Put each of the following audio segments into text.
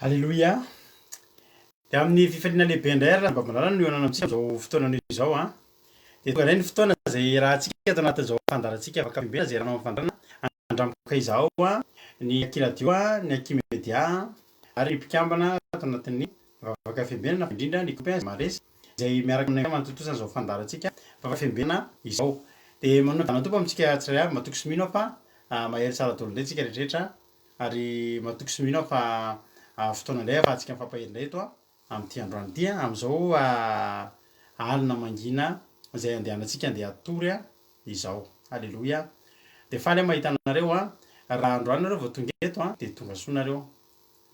Alleloia! De amin'ny fifaliana lehibe indray ary raha mba mahalala no ionana amintsika am'zao fotoana izao a. De tonga indray ny fotoana zay rahantsika eto anatin'izao fandaharantsika afaka fiembena zay rahanao am'fandarana andramoka izao a, ny Aki radio a, ny Aki media ary ny mpikambana ato anatin'ny vavaka fiembenana fa indrindra ny copains maresy zay miaraka aminay manotontosana zao fandaharantsika vavaka fiembena izao. De manao tompo amintsika tsirairay avy matoky sy mino aho fa mahery tsara daholo indray tsika rehetrarehetra ary matoky sy mino aho fa fotoana indray ahafahantsika mifampahery indray eto am'ty androany ty am'zao alina mangina zay andehanantsika andeha hatory izao. Alleloia! De faly aho mahita anareo raha androany nareo vao tonga eto de tonga soa nareo.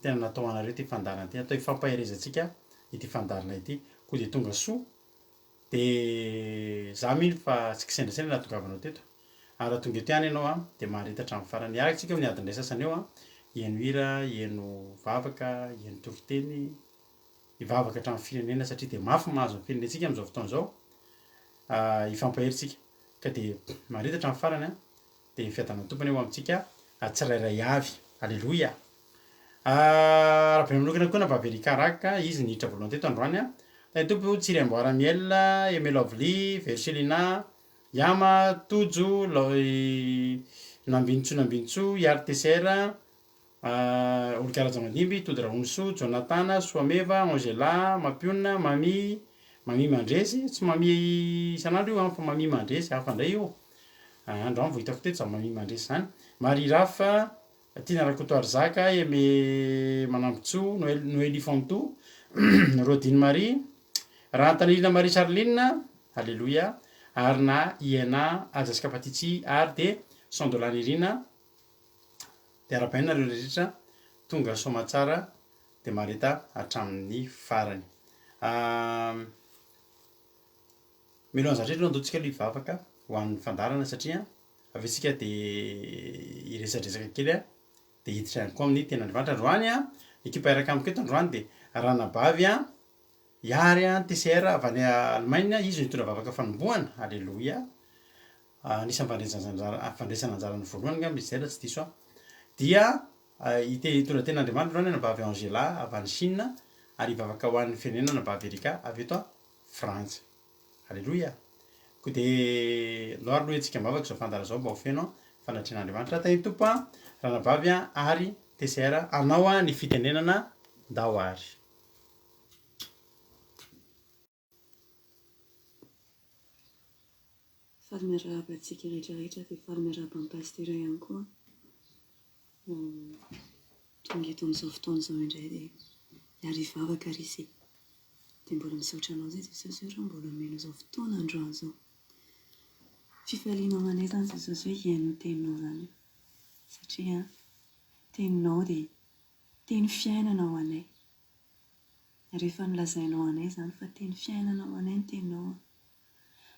Tena natao anareo ty fandaharana ty, atao hifampaherezantsika ity fandaharana ity ko de tonga soa. De za mino fa tsy kisendrasendra nahatongavanao teto. Ary raha tonga eto ihany ianao de maharitra hatramin'ny farany. Iaraka tsika amin'ny adiny ray sasany eo hihaino hira, hihaino vavaka, hihaino toroteny, hivavaka hatramin'ny firenena satria de mafy mahazo ny firenentsika am'zao fotoana zao. Hifampahery tsika ka de maharitra hatramin'ny farany de ny fiadan'ny tompony eo amintsika tsirairay avy. Alleloia! Raha be manokana koa nabahavely hikaraka izy niditra voalohany teto androany tany tompo Tsiriamboaramiel, Emelo Avily, Verselina, Yama, Tojo, Nambintso Nambintso, Yary Tesera, Olokaraja Mandimby, Tody Rahonisoa, Jonatana, Soameva, Angela, Mapiona, Mami Mandresy, tsy Mami isan'andro io fa Mami Mandresy hafa indray io. Androany vao hitako teto za Mami Mandresy zany. Marie Rafa, Tina Rakoto Arzaka, Aimé Manambotso, Noélie Fonto, Rodine Marie, Rantanilina Marie Charline, Alleloia, Arna Iena, Ajaska Patitsy ary de Sandolany Irina. De ara-baina nareo rehetra tonga soamantsara de mareta hatramin'ny farany. Milo an'zany rehetra andohantsika aloha hivavaka ho an'ny fandaharana satria avy eo tsika de hiresadresaka kely de hiditra ihany koa amin'ny tenandriamanitra. Androany ekipa iaraka amiko eto androany de Ranabavy Iary TCR avy any Allemagne, izy nitondra vavaka fanombohana. Alleloia! Anisan'ny fandraisana anjarany voalohany angamba izy zay raha tsy diso dia hitondra tenandriamanitra androany Nabavy Angela avy any Chine ary hivavaka ho an'ny firenena Nabavy Erika avy eto Frantsa. Alleloia! Ko de andao ary lohentsika mivavaka zao fandaharana zao mba ho feno fanatrehan'Andriamanitra tany tompo Ranabavy ary TCR anao ny fitenenana ndao ary. Faly miarahaba antsika rehetrarehetra dia faly miarahaba amin'ny pastera ihany koa. Tonga eto amin'izao fotoana izao indray dia hiary hivavaka ary izy dia mbola misaotra anao zay Jesosy raha mbola omena izao fotoana androany izao. Fifaliana anay zany Jesosy hoe hihaino ny teninao zany satria teninao dia teny fiainana ho anay. Rehefa nolazainao anay zany fa teny fiainana ho anay ny teninao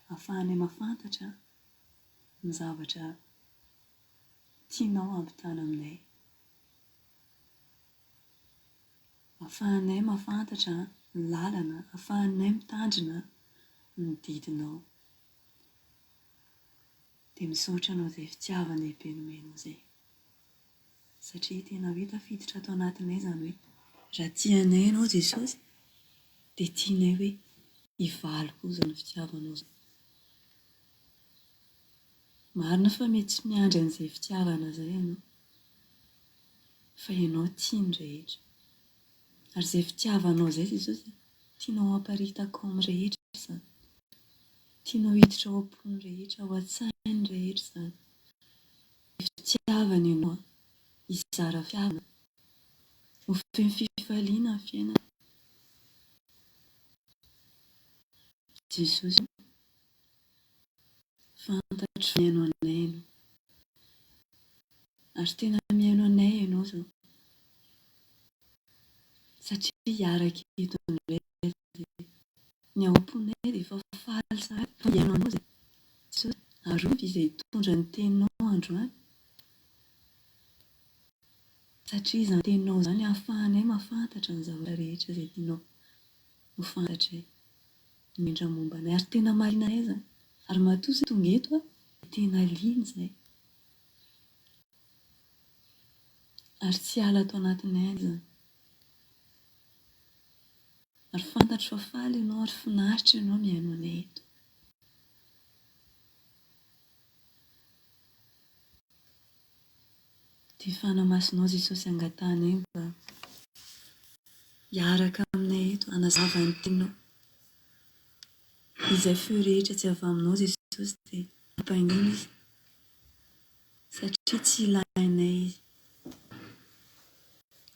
ahafahanay mahafantatra ny zavatra tianao hampitana aminay. Ahafahanay mahafantatra ny lalana, ahafahanay mitandrina ny didinao. Dia misaotra anao izay fitiavana lehibe nomenao izay. Satria tena hoe tafiditra ato anatinay izany hoe raha tianay ianao Jesosy dia tianay hoe hivaly koa izao ny fitiavanao izao. Marina fa mety tsy miandry an'izay fitiavana izay ianao fa ianao tia ny rehetra. Ary izay fitiavanao izay Jesosy tianao hamparitaka ao amin'ny rehetra izany. Tianao hiditra ao am-pon'ny rehetra, ao an-tsain'ny rehetra izany. Fitiavana ianao hizara fiavana, ho feno fifaliana ny fiainana. Jesosy fantatro mihaino anay ianao. Ary tena mihaino anay ianao izao. Satria hiaraka eto indray ny ao am-ponay dia efa faly sahady fa mihaino anao izay Jesosy arovy izay hitondra ny teninao androany. Satria izany teninao izany ahafahanay mahafantatra ny zavatra rehetra izay tianao ho fantatray. Indrindra momba anay ary tena mahaliana anay izany. Ary matoa izay tonga eto tena liana izay. Ary tsy ala ato anatinay izany. Ary fantatro fa faly ianao ary finaritra ianao miaino anay eto. Dia fanamasinao Jesosy angatana mba hiaraka aminay eto hanazava ny tenao. Izay feo rehetra tsy avy aminao Jesosy dia ampaingina izy satria tsy ilainay izy.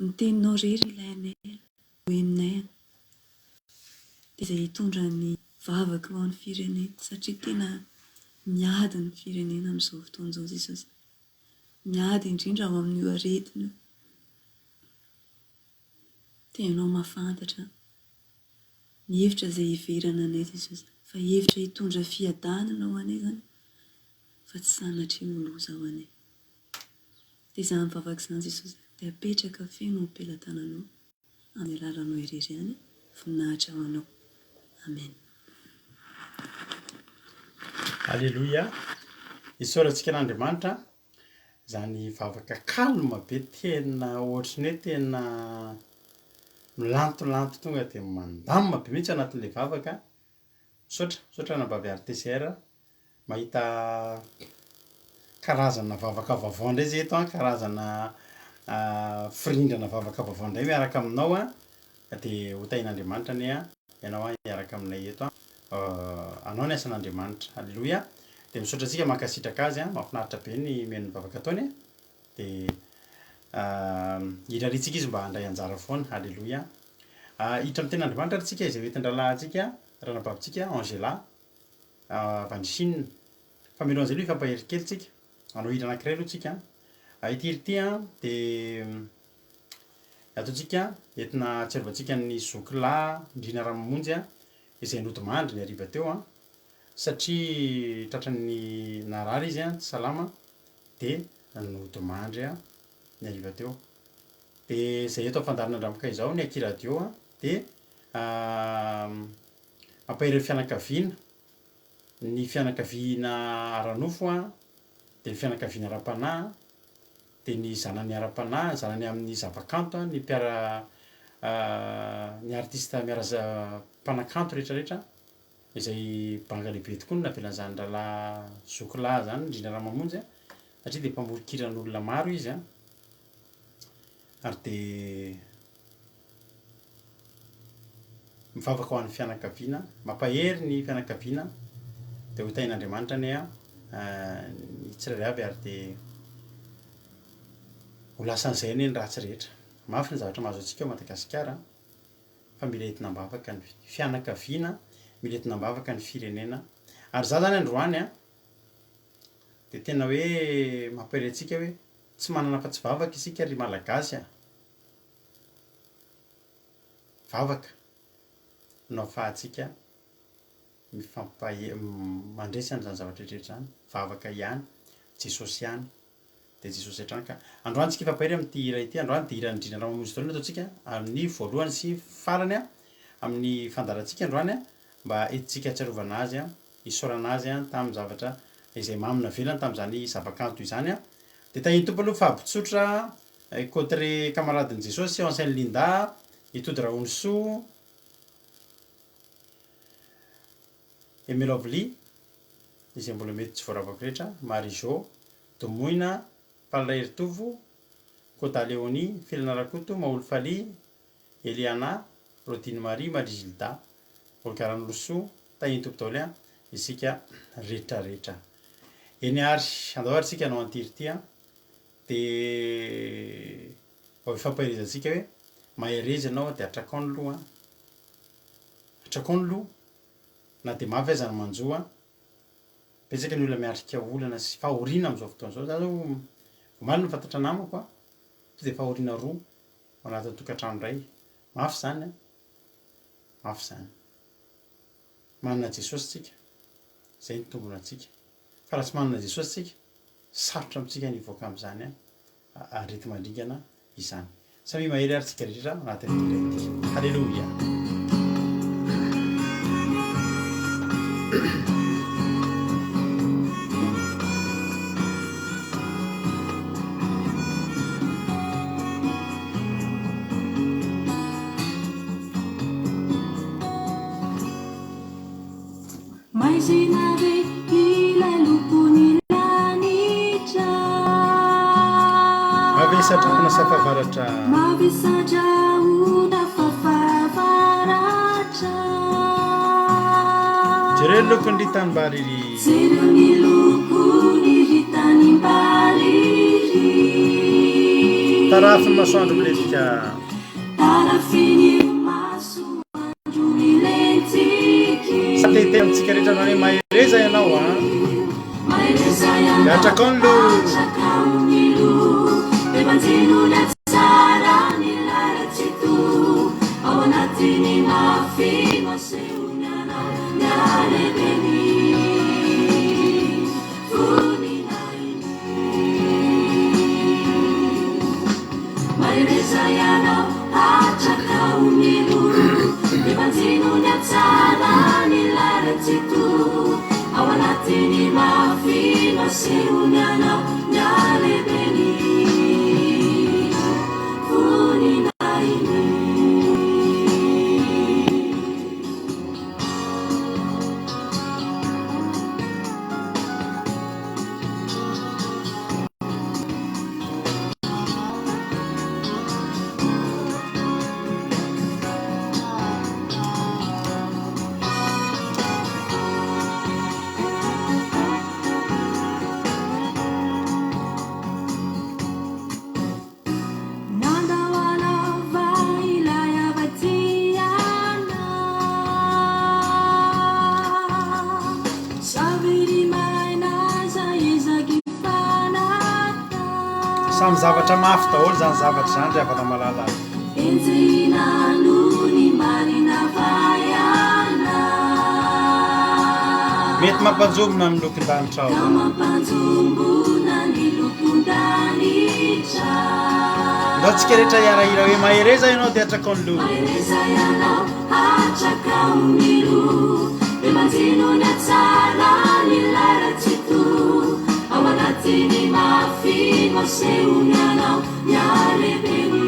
Ny teninao rery ilainay, hoeninay. Dia izay hitondra ny vavaka ho an'ny firenena satria tena miady ny firenena amin'izao fotoan'izao Jesosy. Miady indrindra ao amin'io aretina io. Tenao mahafantatra ny hevitra izay hiverana anay Jesosy. Fa hevitra hitondra fiadanana ho anay izany, fa tsy sanatria ho loza ho anay. Dia izany vavaka izany Jesosy dia apetraka feno ny pelantananao amin'ny alalanao irery ihany, voninahitra ho anao. Amen. Alleloia. Isaorantsika n'Andriamanitra izany vavaka kalma be tena ohatry ny hoe tena milantolanto tonga dia mandamina be mihitsy anatin'ilay vavaka. Misaotra anabavy RTCR mahita karazana vavaka vaovao indray zay eto, karazana firindrana vavaka vaovao indray miaraka aminao dia hotain'Andriamanitra anie ianao miaraka aminay eto anao ny asan'Andriamanitra. Alleloia. Dia misaotra antsika mankasitraka azy mahafinaritra be ny mihaino ny vavaka ataony dia iraritsika izy mba handray anjara foana. Alleloia. Hiditra amin'ny ten'Andriamanitra atsika izay hoentin-dralahintsika ranabavintsika Angela avy any Chine. Fameloana an'izay aloha hifampahery kely tsika hanao hira anankiray aloha tsika. Ity hira ity dia ataontsika entina atsiarovatsika ny zokilahy Ndrina Ramamonjy izay nodimandry ny hariva teo satria tratran'ny narary izy tsy salama dia nodimandry ny hariva teo. Dia izay eto afandarana andramaka izao ny Akiradio dia ampahery fianakaviana, ny fianakaviana Aranofo dia ny fianakaviana Ara-panahy dia ny zanany Ara-panahy, zanany amin'ny zavakanto, ny mpiara ny artista miaraza mpanakanto rehetrarehetra izay banga lehibe tokoa no navelan'izany ralahy zokilahy zany Ndrina Ramamonjy satria dia mpamorokiran'olona maro izy ary dia mivavaka ho an'ny fianakaviana, mampahery ny fianakaviana dia hotain'Andriamanitra anie ny tsirairay avy ary dia ho lasan'izay anie ny ratsy rehetra. Mafy ny zavatra mahazo antsika eo Madagasikara fa mila entina-bavaka ny fianakaviana, mila entina-bavaka ny firenena. Ary za zany androany dia tena hoe mampahery antsika hoe tsy manana afa-tsy vavaka isika ry Malagasy vavaka no ahafahantsika mandresy an'izany zavatra rehetra zany, vavaka ihany, Jesosy ihany. Dia Jesosy hatrany ka androany tsika hifampahery amin'ity hira ity. Androany dia hira Ndrina Ramamonjy taona ataontsika amin'ny voalohany sy farany amin'ny fandarantsika androany mba entintsika atsiarovana azy hisaorana azy tamin'ny zavatra izay mamina velany tamin'izany zavakanto izany dia tahiny tompo aloha fahabotsotra côté camaradin'i Jesosy Anselme Linda, Itody Raonisoa, Emelovli izay mbola mety tsy voaravako rehetra, Marijo, Domoina, Palala Heritovo, Kota Leonie, Filana Rakoto, Maolo Faly, Eliana, Rodine Marie, Marie Gilda, Olgarano Losoa, tahiny tompo daholo isika rehetrarehetra. Eny ary andao ary tsika hanao an'ity hira ity dia vao ifampahirizantsika hoe mahery ianao dia atrakao ny loha, atrakao ny loha na dia mafy aza ny manjoa. Betsaka ny olona miatrika olana sy fahoriana amin'izao fotoana izao. Za zao omaly ny fantatra namako tsy dia fahoriana roa ao anatin'ny tokantrano iray. Mafy zany mafy zany. Manana Jesosy tsika, izay ny tombony antsika. Fa raha tsy manana Jesosy tsika, sarotra amintsika ny hivoaka amin'izany arety mandringana izany. Samy mahery ary tsika rehetra anatin'ny hira ity. Halleloia. maizina ve ilay lokony lanitra mavesadraona safavaratra mavesadraona fafavaratra jereo lokony ritanimbariry jereo ny lokony ritanimbariry tarafiny masoandro milentika tarafiny masoandro milentiky satete amitsika rehetra nao hoe mahereza ianao a mahereza miatraka ny lo atrakaony lo de manjinony atsara ny laratsito ao anatiny mafino asehony anao mialebeny voninainy mahereza ianao atrakaony lo de manjinony atsara ny laratsito ao anatiny mafino asehony anao mialebeny voninainy samy zavatra mafy daholo zany zavatra zany ry avana malala enjenanony marina vaiana mety mampanjomona ny lokon-danitra ka ao mampanjombona ny lokon-danitra ndao tsika rehetra iarahira hoe mahereza ianao dia atraka ny lo mahereza ianao atrakaony lo de manjinony atsara ny laratsito ao anatiny mafino asehony anao mialebeny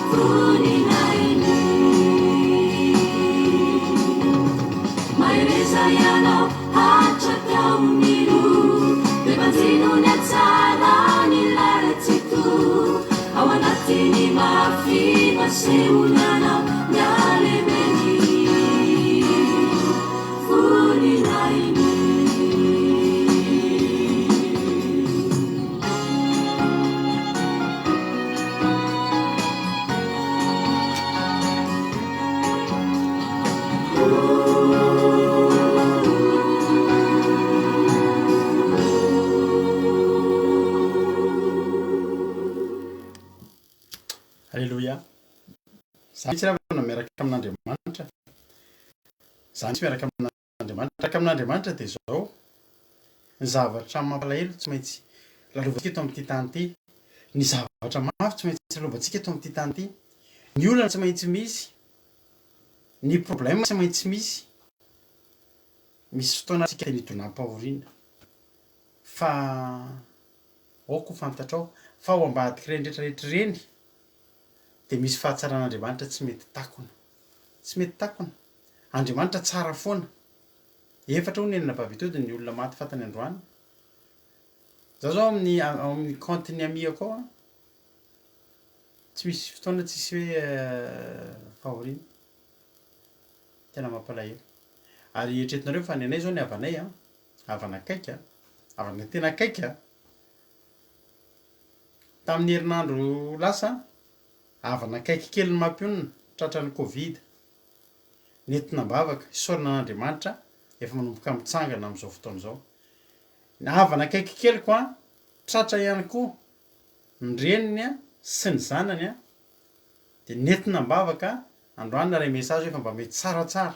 voninainy mahereza ianao atrakaony lo de manjinony atsara ny laratsito ao anatiny mafino asehony anao mialebeny voninainy Alleluia. Zany tsy raha miaraka amin'Andriamanitra. Zany tsy miaraka amin'Andriamanitra. Miaraka amin'Andriamanitra dia izao ny zavatra mampalahelo tsy maintsy lalovantsika eto amin'ity tany ity. Ny zavatra mafy tsy maintsy lalovantsika eto amin'ity tany ity. Ny olana tsy maintsy misy. Ny problème tsy maintsy misy. Misy fotoana tsika ny donam-pahoriana. Fa aoko fantatrao fa ao ambadiky ireny rehetrarehetra ireny dia misy fahatsaraan'Andriamanitra tsy mety takona. Tsy mety takona. Andriamanitra tsara foana. Efatra hono enina vavitody ny olona maty fantany androany. Zaho zao amin'ny compte-ny amiako ao tsy misy fotoana tsisy hoe fahoriana. Tena mampalahelo. Ary eritreretinareo fa ny anay zao ny havanay havana akaiky havana tena akaiky tamin'ny herinandro lasa havana akaiky kely ny mampionona tratran'ny Covid. Nentina bavaka isaorana an'Andriamanitra efa manomboka mitsangana amin'izao fotoana izao. Ny havana akaiky kely koa tratra ihany koa ny reniny sy ny zanany dia nentina bavaka androany naray mesazy efa mba mety tsaratsara.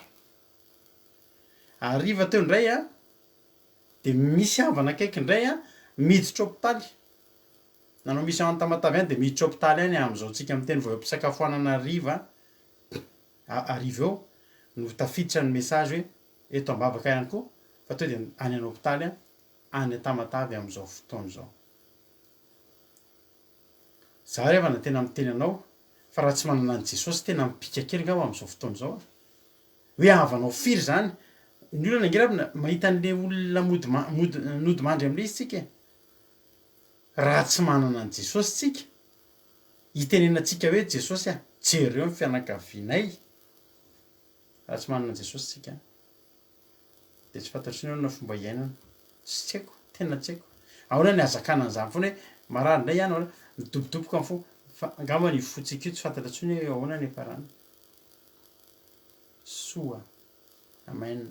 Ariva teo indray dia misy havana akaiky indray miditra hôpitaly. Nanao misy any Tamatavy any dia miditra hôpitaly any amin'izao tsika miteny vao am-pisakafoanana ariva eo no tafiditra ny mesazy hoe eto am-bavaka ihany koa fa tonga dia any hôpitaly any Tamatavy amin'izao fotoana izao. Za rehefa na tena miteny anao fa raha tsy manana an'i Jesosy tena mipika kely angamba amin'izao fotoana izao. hoe avanao firy zany ny olona angerana mahita an'le olona nody mandry am'le izy tsika raha tsy manana an' jesosy tsika hitenenantsika hoe jesosy jereo ny fianakavinay raha tsy manana an' jesosy tsika de tsy fantatry ny hoe na fomba iainana sy tsy haiko tena tsy haiko ahoana ny azakana an'izany foana hoe marary indray ihany oa midobodoboka am'fo fa angamba ny fotsika io tsy fantatra ntsony hoe ahoana ny farany soa amen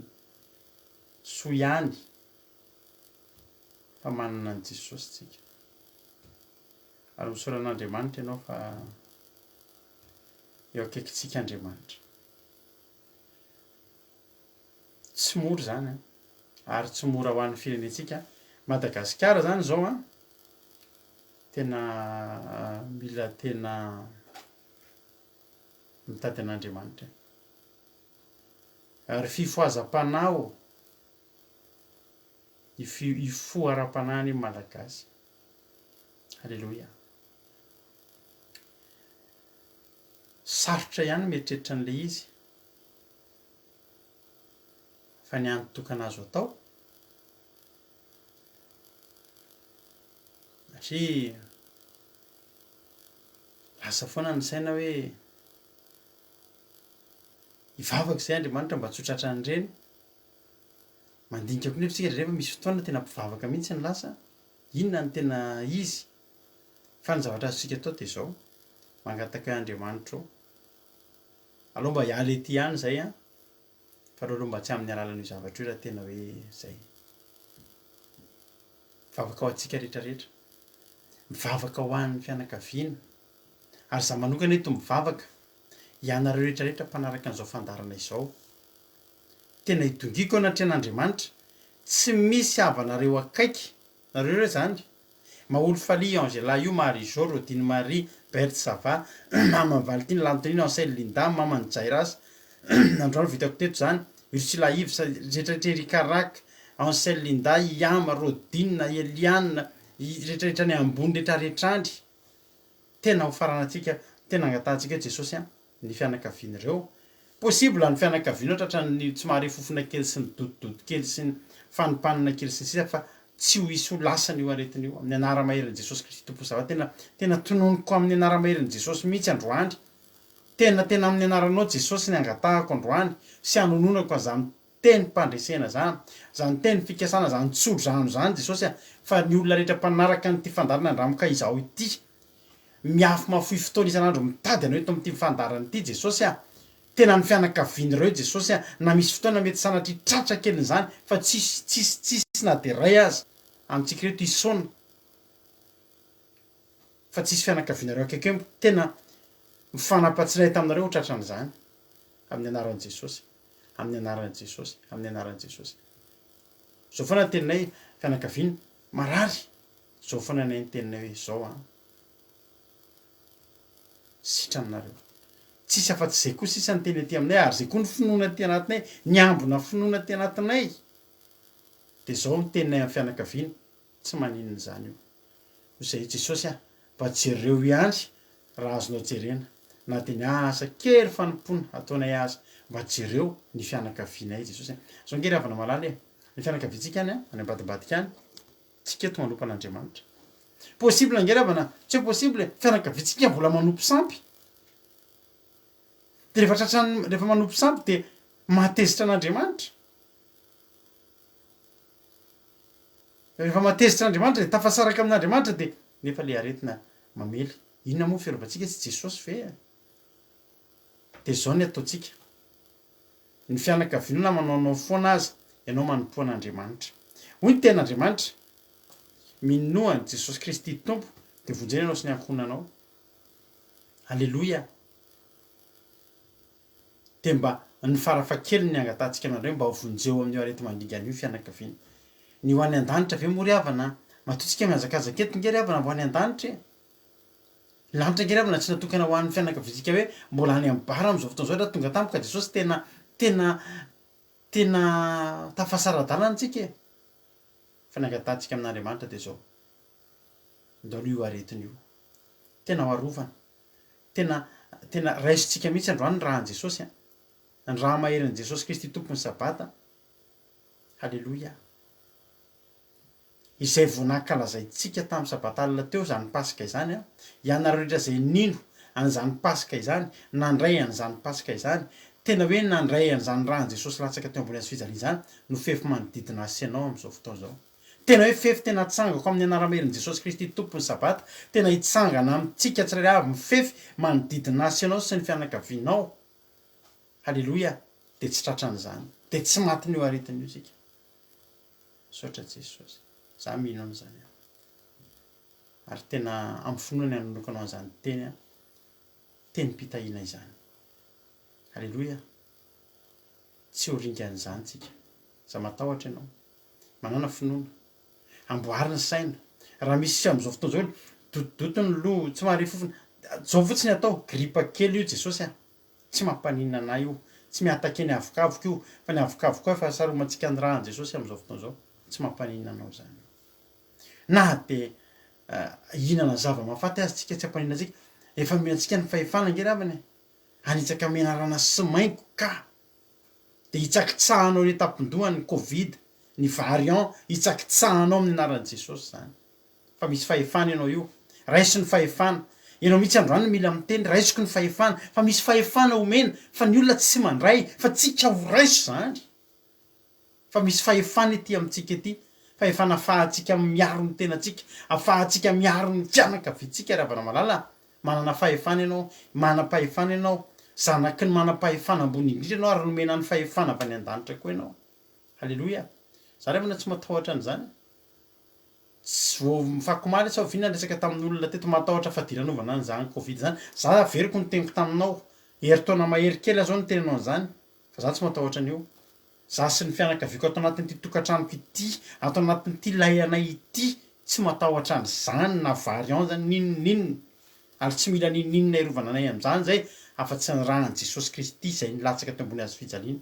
soa ihany fa manana an' jesosy tsika ary misoran'andriamanitra ianao fa eo akaikitsika andriamanitra tsy mora zany ary tsy mora ho an'ny firenentsika Madagasikara zany zao tena mila tena mitady an'andriamanitra ary fifoazam-panao ifoaram-panahiny malagasy alleloia sarotra ihany mieritreritra an'le izy fa ny antokana azo atao satria lasa foana ny saina hoe hivavaka izay andriamanitra mba tsotratra an'ireny mandinika ko nefa tsika rehefa misy fotoana tena mpivavaka mihitsy ny lasa inona ny tena izy fa ny zavatra azotsika atao de zao mangataka hoe andriamanitra ao aloha mba hialy ety ihany zay fa aloha mba tsy amin'ny alalan'io zavatra io raha tena hoe zay mivavaka ho antsika rehetrarehetra mivavaka ho an'ny fianakaviana ary za manokana eto mivavaka ianareo rehetrarehetra mpanaraka an'izao fandarana izao tena hitongiko anatrehan'andriamanitra tsy misy havanareo akaiky nareo reo zany Maolo Fali Angela io Marie Jo Rodine Marie Berthe Sava mama Valentine Lantonine Ansel Linda mamany Jairas androano vitako teto zany Ursula Yves rehetrarehetra Erikarak Ansel Linda Iama Rodine Eliane rehetrarehetra ny ambony rehetrarehetrandry tena ho faranatsika tena angatantsika Jesosy ny fianakavian'ireo possible ny fianakaviana tratran'ny tsy mahare fofona kely sy ny dodododo kely sy ny fanipanina kely sy sisa fa tsy ho isy ho lasany io aretina io amin'ny anara-maherin' Jesosy Kristy tompo zava tena tononoko amin'ny anara-maherin' Jesosy mihitsy androany tena amin'ny anaranao Jesosy ny angatahako androany sy anononako zany teny mpandresena zany teny fikasana zany tsodrano zany Jesosy fa ny olona rehetra mpanaraka nyty fandarana andramoka izao ity miafy mafoy fotoana isan'andro mitady anao eto amin'ity fandarana ity Jesosy tena ny fianakavian'ireo Jesosy na misy fotoana mety sanatry tratra kely zany fa tsisy na de ray aza amintsika reto isaona fa tsisy fianakavianareo akaiky eo tena mifanampatsiray taminareo ho tratran'izany amin'ny anaran'i Jesosy amin'ny anaran'i Jesosy amin'ny anaran'i Jesosy zao foana teninay fianakaviana marary zao foana nay teninay hoe zao sitra aminareo tsisy afa-tsy zay koa sisa ny teny aty aminay ary zay koa ny finoana ty anatinay ny ambona finoana ty anatinay de zao ny teninay amin'ny fianakaviana tsy maninona zany io zay Jesosy mba jereo ihany raha azonao jerena na de ny asa kely fanompona ataonay azy mba jereo ny fianakavianay Jesosy zao ngery havana malaly ny fianakaviantsika any any ambadibadika any tsika eto manompo an'Andriamanitra possible ngery havana tsy possible fianakaviantsika mbola manompo sampy de rehefa tratrany rehefa manompo sampy de matezitra an'Andriamanitra rehefa matezitra an'Andriamanitra de tafasaraka amin'Andriamanitra de nefa le aretina mamely inona moa fiarovatsika tsy Jesosy ve de zao ny ataotsika ny fianakaviana manaonao foana azy ianao manompo an'Andriamanitra hoy ny ten'Andriamanitra minoa ny Jesosy Kristy tompo de vonjena ianao sy ny ankonanao alleloia de mba ny farafakely ny angatantsika amin'andreo mba ho vonjeo amin'ny arety mandingana io fianakaviana ny ho any an-danitra ve mory havana matotsika miazakazaka eto ngery havana mbo any an-danitra lanitra ngery havana tsy natokana ho an'ny fianakaviantsika hoe mbola any amin'ny bara am'izao fotoana zao raha tonga tampoka Jesosy tena tafasara-dalana antsika fa ny angatantsika amin'Andriamanitra de zao ndao io aretin'io tena ho arovana tena raisitsika mihitsy androany raha an' Jesosy ny raha maherin' Jesosy Kristy tompony sabata. Halleloia. Izay vonankalazaintsika tamin'ny sabatalina teo zany pasika izany a, ianareo rehetra zay nino an'izany pasika izany, nandray an'izany pasika izany, tena hoe nandray an'izany raha Jesosy latsaka teo ambony hazo fijaliana izany no fefy manodidina asy ianao amin'izao fotoana izao. Tena hoe fefy tena hitsangako amin'ny anara-maherin' Jesosy Kristy tompony sabata, tena hitsangana amintsika tsirairay avy mifefy manodidina asy ianao sy ny fianakavianao. Halleloia. De tsy tratran'izany, de tsy matiny eo aretin'io sika. Saotra Jesosy. Za mino am'izany. Ary tena amin'ny finoany anonokanao an'izany teny a, teny-pitahiana izany. Halleloia. Tsy ho ringan'izany tsika. Za matahotra ianao. Manana finoana. Amboarina saina. Raha misy am'izao fotoana izao dotodoto ny loha, tsy mahare fofona. Zao fotsiny atao gripa kely io Jesosy a. Tsy mampaninona anay io. Tsy miataka ny avokavoka io, fa ny avokavoka io fa saromantsika ny rahan'i Jesosy amin'izao fotoana izao. Tsy mampaninona anao zany. Na de hihinana zava-mahafaty azy tsika tsy hampaninona antsika. Efa miantsika ny fahefana nge ravany. Hanitsaka menarana sy maimbo ka. De hitsakitsahanao ny tapindohan'ny Covid, ny variant, hitsakitsahanao amin'ny anaran'i Jesosy zany. Fa misy fahefana ianao io. Raiso ny fahefana. Ianao mihitsy androany mila miteny, raisiko ny fahefana, fa misy fahefana omena, fa ny olona tsy mandray, fa tsika ho raiso zany. Fa misy fahefana ety amintsika ety, fahefana ahafahantsika miaro ny tenantsika, ahafahantsika miaro ny fianakaviantsika ravana malala. Manana fahefana ianao, manam-pahefana ianao, zanaky ny manam-pahefana ambony indrindra ianao ary nomena ny fahefana avy any an-danitra koa ianao. Halleloia. Za revana tsy matahotra an'izany. Tsy vao mifakomaly sa oviana resaka tamin'olona teto matahotra fadiranovana an'izany Covid zany. Za averiko ny teniko taminao. Herintaona mahery kely aho zao ny teninao an'izany. Fa za tsy matahotra an'io. Za sy ny fianakaviako ato anatin'ity tokantranoko ity, ato anatin'ity lay anay ity, tsy matahotra an'izany na variant zany ninonninona. Ary tsy mila ninonninona irovana anay amin'izany zay afa-tsy ny rahan'i Jesosy Kristy zay nilatsaka teo ambony hazo fijaliana.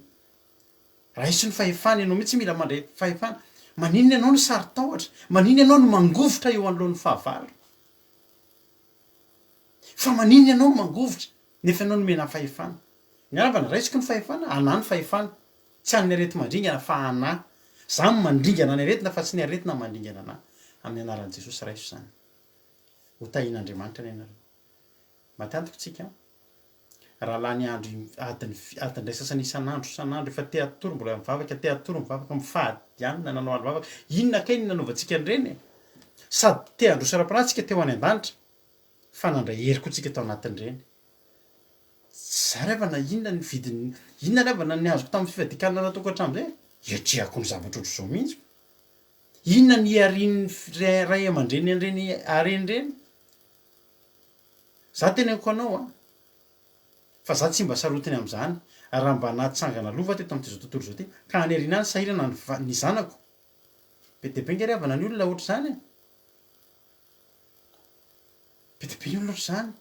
Raiso ny fahefana, ianao mihitsy mila mandray fahefana. Maninona ianao no sary tahotra? Maninona ianao no mangovotra eo anoloan'ny fahavalo? Fa maninona ianao no mangovotra nefa ianao nomena fahefana? Ny avana raisiko ny fahefana, anà ny fahefana. Tsy an'ny arety mandringana fa anà. Za mandringana ny aretina fa tsy ny aretina mandringana anà. Amin'ny anaran'i Jesosy raiso zany. Ho tahian'Andriamanitra ny ianareo. Matiantoko tsika. Raha lany andro adiny ray sasany isan'andro efa te atoro mbola mivavaka, te atoro mivavaka, mifadianina nanao andro vavaka. Inona kay ny nanaovantsika an'ireny? Sady te handroso ara-panahy teo any an-danitra, fa nandray hery koa tsika tao anatin'ireny. Za revana inona ny vidiny, inona revana ny azoko tamin'ny fivadikana natoko hatramin'izay? Iatreako ny zavatra ohatr'izao mihitsy. Inona ny iarian'ny ray aman-dreny an'ireny hareny ireny? Za teneniko anao a. Fa za tsy mba sarotiny amin'izany, raha mba nahatsangana lova teto amin'ity zao tontolo zao ty, ka haneriana any sahirana ny zanako. Be dia be nge revana ny olona ohatr' izany. Be dia be ny olona ohatr' izany.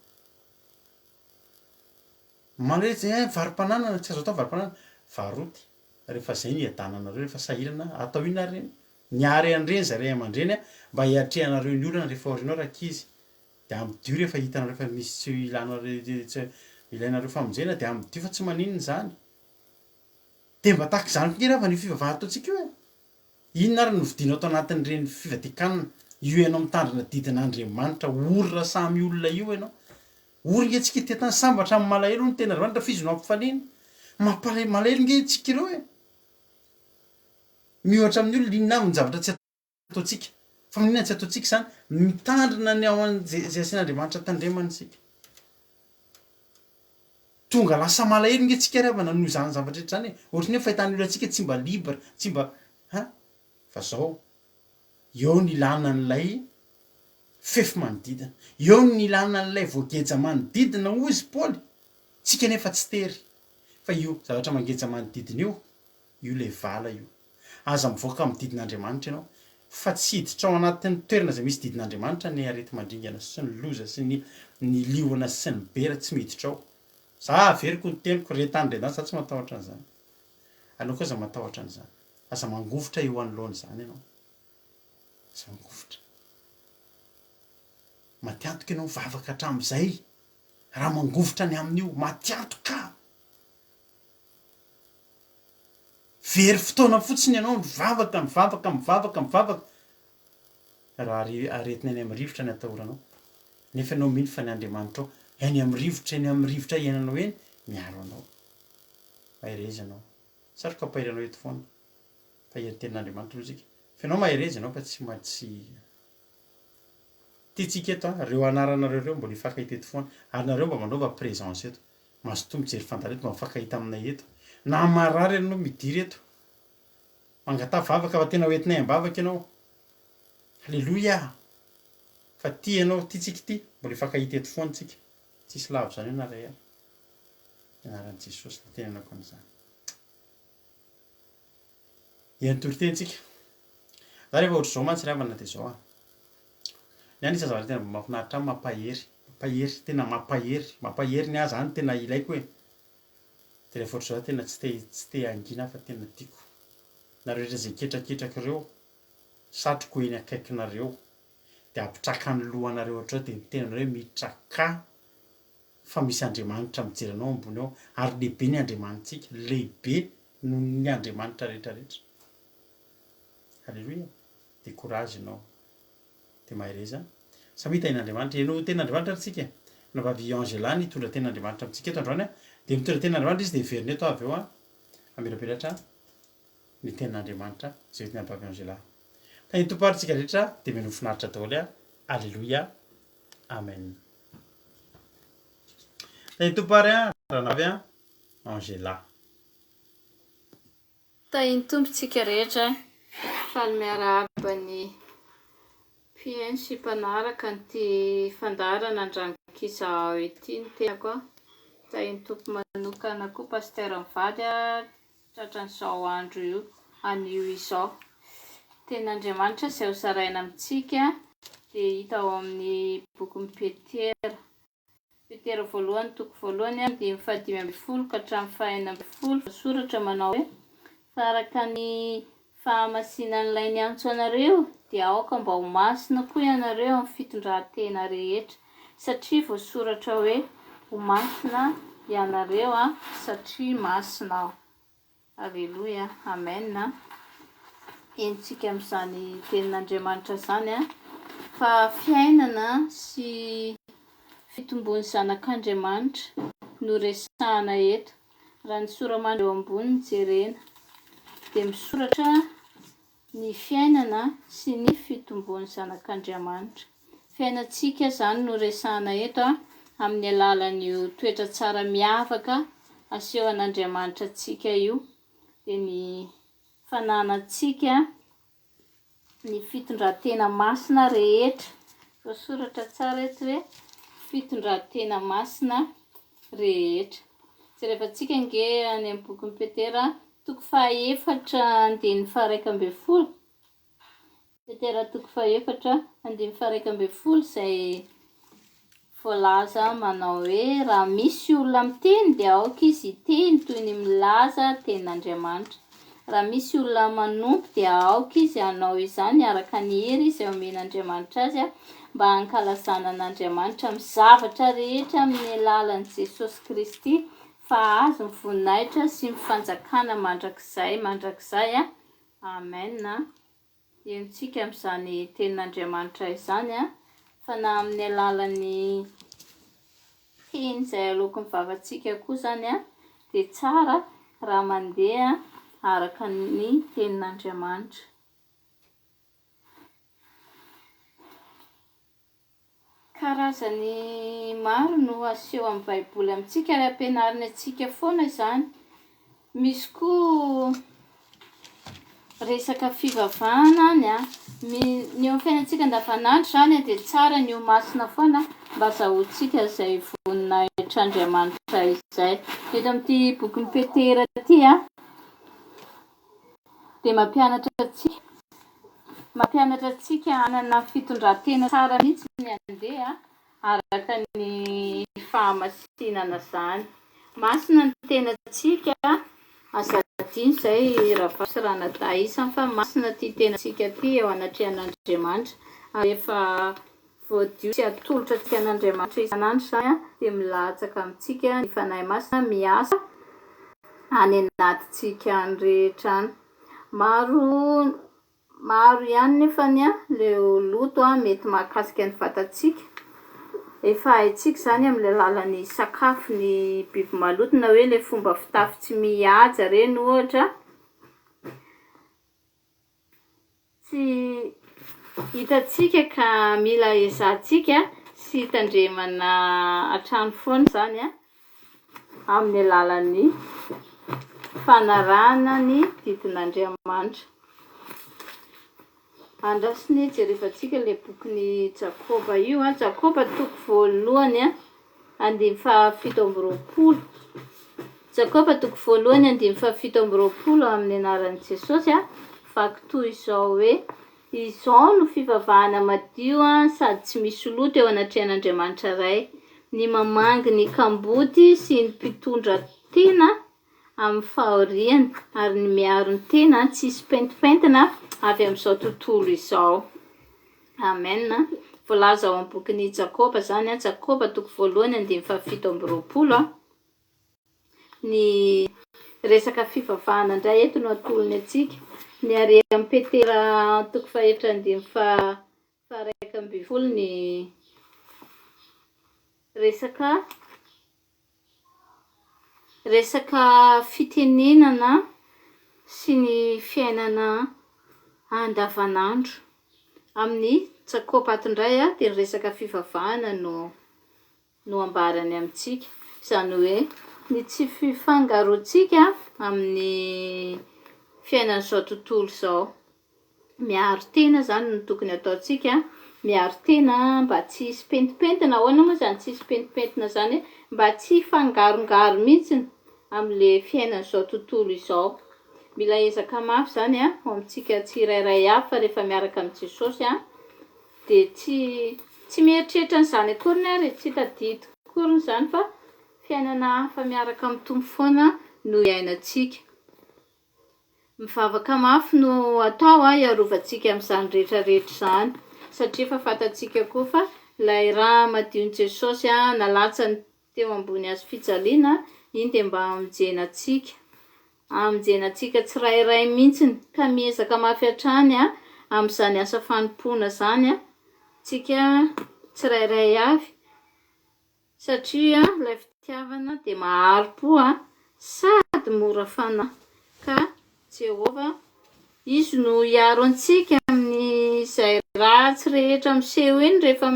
Manetsy varim-pananana, tsy azo atao varim-pananana. Varoty. Rehefa zay ny adananareo, rehefa sahirana, atao inona reny? Niary an'ireny zay ray aman-dreny mba hiatrehanareo ny olana rehefa orinao rakizy. Dia amdio rehefa hitanareo rehefa misy tsy ilainareo famonjena dia amdio fa tsy maninona izany. Dia mba tahaka izany koa raha ny fivavahana ataontsika io e. Inona ary novidinao tao anatin'ireny fivadikanana? Io ianao mitandrina didin'Andriamanitra, orona samy olona io ianao. Orona antsika ity tany sambatra amin'ny malahelo ny tena Andriamanitra fizonao ampifaliana. Malahelo nge tsika ireo e. Mihoatra amin'ny olona inona amin'ny zavatra tsy ataontsika. Fa maninona tsy ataontsika izany? Mitandrina ny ao an'izay asian'Andriamanitra tandremana isika. Tonga lasa malahelo nge tsika revana noho izany zavatra rehetra izany e. Ohatran'ny hoe fahitany olona antsika tsy mba libra, tsy mba fa zao eo ny ilana an'ilay fefy manodidina. Eo ny ilana an'ilay voageja manodidina hozy Paoly. Tsika nefa tsy tery. Fa io zavatra mangeja manodidina io le vala io. Aza mivoaka amin'ny didin'Andriamanitra ianao. Fa tsy hiditra ao anatin'ny toerana izay misy didin'Andriamanitra ny arety mandringana sy ny loza sy ny liona sy ny bera tsy miditra ao. Za averiko ny teniko retany redany, za tsy matahotra an'izany. Anao koa za matahotra an'izany. Aza mangovotra eo anoloana izany ianao. Aza mangovotra. Matiantoka ianao mivavaka hatramin'izay. Raha mangovotra ny amin'io, matiantoka. very fotoana fotsiny ianao mivavaka raha aretina any amin'ny rivotra ny atahoranao nefa ianao mino fa ny andriamanitra ao any amin'ny rivotra iainanao eny miaro anao maherezy anao saroka ampairanao eto foana fahery tenin'andriamanitra aloha tsika fa ianao maherezy anao fa tsy tiatsika eto reo anaranareo reo mbola hifankahita eto foana ary nareo mba manova présence eto mazotoa mijery fandareto mba mifankahita aminay eto na marary ianao midiry eto mangatavavaka fa tena hoentinay ambavaka ianao halleloia fa ty ianao tiatsika ty mbola hifankahita eto foana tsika tsisy lavitra zany io na ray anaran'i Jesosy ny tenenako an'izany iantoriteny-tsika za rehefa ohatr' zao mantsy ravana de zao ny anisa zavatra tena mba mahafinaritra mampahery tena mampahery ny ahy zany tena ilaiko hoe de rehefa ohatr' zao tena tsy te angina fa tena tiako nareo rehetra zay ketraketraka ireo satroko eny akaikinareo de apitraka ny lohanareo ohatrao de tenanareo mitraka fa misy andriamanitra mijery anao ambony ao ary lehibe ny andriamanitsika lehibe noho ny andriamanitra rehetrarehetra halleloia de courage ianao de mahereza samy hita in'andriamanitra ianao ten'andriamanitra atsika na vavy Angela nitondra ten'andriamanitra amintsika eto androany de mitondra ten'andriamanitra izy de veriny eto avy eo amelapelatra ny ten'andriamanitra zay ny vavy Angela fa ny tomparitsika rehetra de mino finaritra daholo alleluia amen ny tompary ranavy Angela tahiny tompontsika rehetra faly miarahaba ny mpiaino sy mpanaraka nyty fandarana andranokizao ity ny tenako tahiny tompo manokana koa pasteur mivady tratran'izao andro io anio izao ten'andriamanitra izay ho zaraina amintsika dia hita ao amin'ny boky Petera voalohany toko voalohany dia 5:20 ka hatramin'ny 6:20 soratra manao hoe fa araka ny fahamasinan'ilay ny antso anareo dia aoka mba ho masina koa ianareo amin'ny fitondran-tena rehetra satria voasoratra hoe ho masina ianareo satria masina aho. Alleluia, amen. Entsika amin'izany tenin'andriamanitra zany fa fiainana sy fitombon'ny zanak'andriamanitra no resahana eto raha ny soramandry eo ambony jerena dia misoratra ny fiainana sy ny fitombon'ny zanak'andriamanitra. Fiainantsika zany no resahana eto amin'ny alalan'io toetra tsara miavaka aseho an'andriamanitra antsika io dia ny fananantsika ny fitondran-tena masina rehetra. Voasoratra tsara eto hoe fitondran-tena masina rehetra. Jereva antsika nge any amin'ny bokin'ny Petera toko 4:1-12. Petera toko 4:1-12 izay voalaza manao hoe raha misy olona miteny dia aoka izy hiteny toy ny milaza tenin'andriamanitra. Raha misy olona manompo dia aoka izy hanao izany araka ny hery izay omen'andriamanitra azy mba hankalazana an'andriamanitra amin'ny zavatra rehetra amin'ny alalan'i Jesosy Kristy fa azo ny voninahitra sy ny fanjakana mandrakizay. Amen. Entsika amin'izany tenin'andriamanitra izany fa na amin'ny alalan'ny teny izay aloky ny vavantsika koa zany dia tsara raha mandeha araka ny tenin'andriamanitra. Karazany maro no aseho amin'ny baiboly amintsika ary ampianarina antsika foana izany. Misy koa resaka fivavahana ny eo amin'ny fiainantsika andavanandro zany dia tsara ny ho masina foana mba azahoantsika izay voninahitr'andriamanitra izay. Eto amin'ity bokin'ny Petera ity dia mampianatra antsika hanana fitondran-tena tsara mihitsy ny andeha araka ny fahamasinana zany. Masina ny tenantsika azadiny izay ravasy ranadaisany fa masina ty tenantsika ty eo anatrehan'andriamanitra. Rehefa voadio sy atolotra antsika an'andriamanitra isan'andro zany dia milatsaka amintsika ny fanahy masina miasa any anatintsika any rehetra any. Maro ihany nefany leo loto mety mahakasika ny vatantsika. Efa haintsika zany amin'ny alalan'ny sakafo ny biby maloto, na hoe le fomba fitafy tsy mihaja reny ohatra. Tsy hitatsika ka mila ezahtsika sy tandremana hatrany foana zany amin'ny alalan'ny fanarahana ny didin'Andriamanitra. Andrasiny jerevantsika le bokin'ny Jakoba io. Jakoba toko voalohany 17. Jakoba toko voalohany 17 amin'ny anaran'i Jesosy vaky toy izao hoe: izao no fivavahana madio sady tsy misy loto eo anatrehan'Andriamanitra iray, ny mamangy ny kamboty sy ny mpitondra tena amin'ny fahoriany, ary ny miaro ny tena tsisy pentipentina avy amin'izao tontolo izao. Amen. Voalaza ao amin'ny bokin'ny Jakoba zany, Jakoba toko voalohany 17. Ny resaka fivavahana indray eto no atolony atsika. Ny ary amin'ny Petera toko 2:1 ny resaka fitenenana sy ny fiainana andavanandro. Amin'ny Jakoba ato indray dia ny resaka fivavahana no ambarany amintsika. Izany hoe ny tsy fifangaroantsika amin'ny fiainan'izao tontolo izao. Miaro tena zany no tokony ataontsika. Miaro tena mba tsy hisy pentipentina. Ahoana moa zany tsy hisy pentipentina zany? Mba tsy hifangarongaro mihitsy amin'ile fiainan'izao tontolo izao. Mila ezaka mafy zany ao amintsika tsirairay avy fa rehefa miaraka amin'i Jesosy dia tsy mieritreritra an'izany akory ary, tsy tadidy akory zany fa fiainana hafa miaraka amin'ny Tompo foana no iainantsika. Mivavaka mafy no atao hiarovantsika amin'izany rehetrarehetra izany, satria efa fantatsika koa fa ilay raha madion'i Jesosy nalatsany teo ambony hazo fijaliana, iny dia mba hamonjenantsika tsirairay mihitsy, ka miezaka mafy hatrany amin'izany asa fanompoana zany tsika tsirairay avy, satria ilay fitiavana dia maharo-po sady mora fanahy. Ka Jehova izy no hiaro antsika amin'izay ratsy rehetra miseho iny rehefa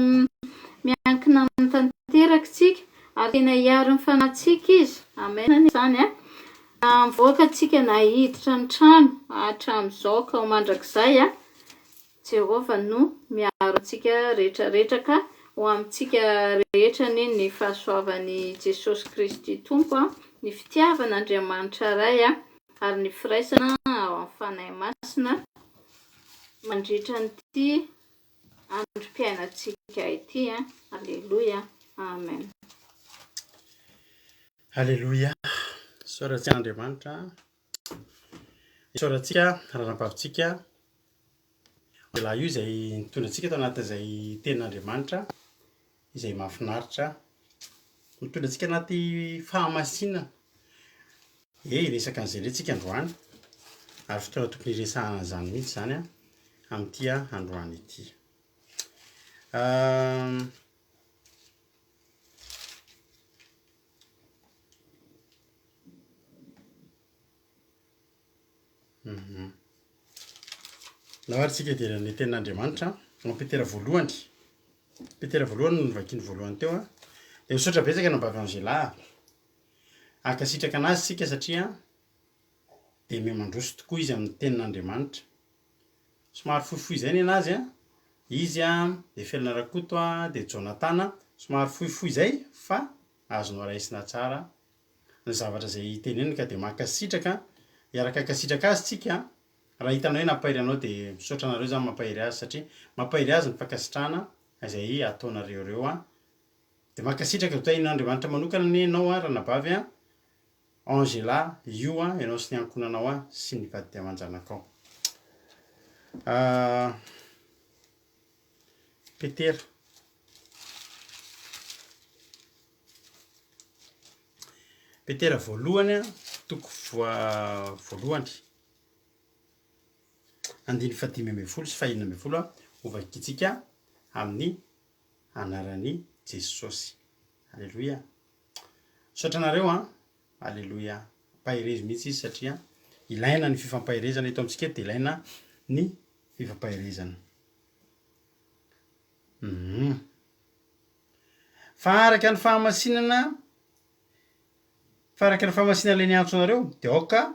miankina amin'ny tanterakitsika, ary tena hiaro ny fanahintsika izy. Amen izany mivoaka antsika na hiditra ny trano hatramin'izao ka ho mandrakizay Jehova no miaro antsika rehetrarehetra, ka ho amintsika rehetra ny fahasoavan'i Jesosy Kristy Tompo, ny fitiavan'Andriamanitra iray ary ny firaisana ao amin'ny fanahy masina mandritra nyity androm-piainantsika ity. Alleluia. Amen. Alleluia. Soratsika Andriamanitra, soratsika rahanam-pavitsika lahy io izay nitondratsika tao anatin'izay tenin'Andriamanitra izay mahafinaritra, nitondratsika anaty fahamasinana. Resaka an'izay ilay androany, ary fotoana tokony hiresahana an'izany mihitsy zany amin'ity androany ity. Naharitsika dia ny tenin'Andriamanitra amin'ny Petera voalohany. Petera voalohany no nivakiany voalohany teo dia misaotra betsaka no bavy Angela. Ankasitraka anazy sika satria dia miha-mandroso tokoa izy amin'ny tenin'Andriamanitra. Somary fohifohy izay ny anazy izy dia Felina Rakoto dia Jonathan somary fohifohy izay fa azonao raisina tsara ny zavatra izay teneniny, ka dia mankasitraka hiaraka ankasitraka azy tsika. Raha hitanao hoe nampahery anao dia misaotra anareo zany mampahery azy, satria mampahery azy ny fankasitrahana izay ataonareo ireo dia mankasitraka ho tahin'Andriamanitra manokana ny ianao raha nabavy Angela io ianao sy ny ankonanao sy ny vady aman-janakao. Petera voalohany toko voalohany andiny fadimy ambin'ny folo sy fahenina ambin'ny folo ovakitsika amin'ny anaran'i Jesosy. Alleloia. Sotranareo alleloia. Pahirezy mihitsy izy satria ilaina ny fifampahirezana eto amintsika dia ilaina ny fifampahirezana. Fa araka ny fahamasinana ilay niantso anareo dia aoka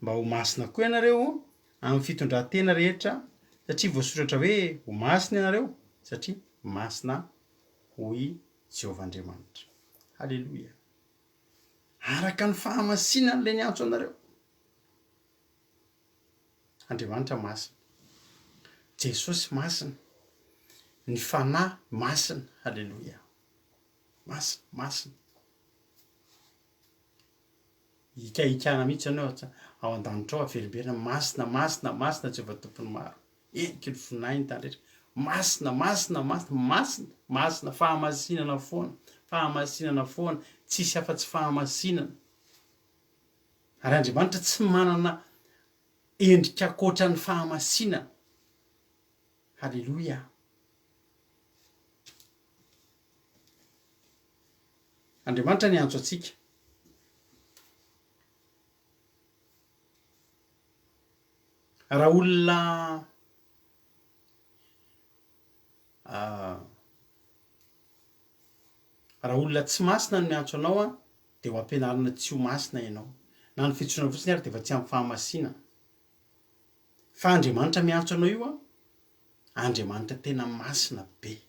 mba ho masina koa ianareo amin'ny fitondran-tena rehetra satria voasoratra hoe ho masina ianareo satria masina hoy Jehovah Andriamanitra. Halleloia. Araka ny fahamasinana ilay niantso anareo. Andriamanitra masina. Jesosy masina. Ny fanahy masina. Halleloia. Masina. Ikana mihitsy anao ao an-danitra ao averimberina masina Jehovah tompony maro. Eniky ny finainy tany rehetra. Masina fahamasinana foana tsisy afa-tsy fahamasinana. Ary Andriamanitra tsy manana endrika akoatra ny fahamasinana. Halleloia. Andriamanitra niantso atsika. Raha olona tsy masina no miantso anao dia ho ampianarina tsy ho masina ianao. Na ny fitsoana fotsiny ary dia efa tsy amin'ny fahamasinana. Fa Andriamanitra miantso anao io Andriamanitra tena masina be.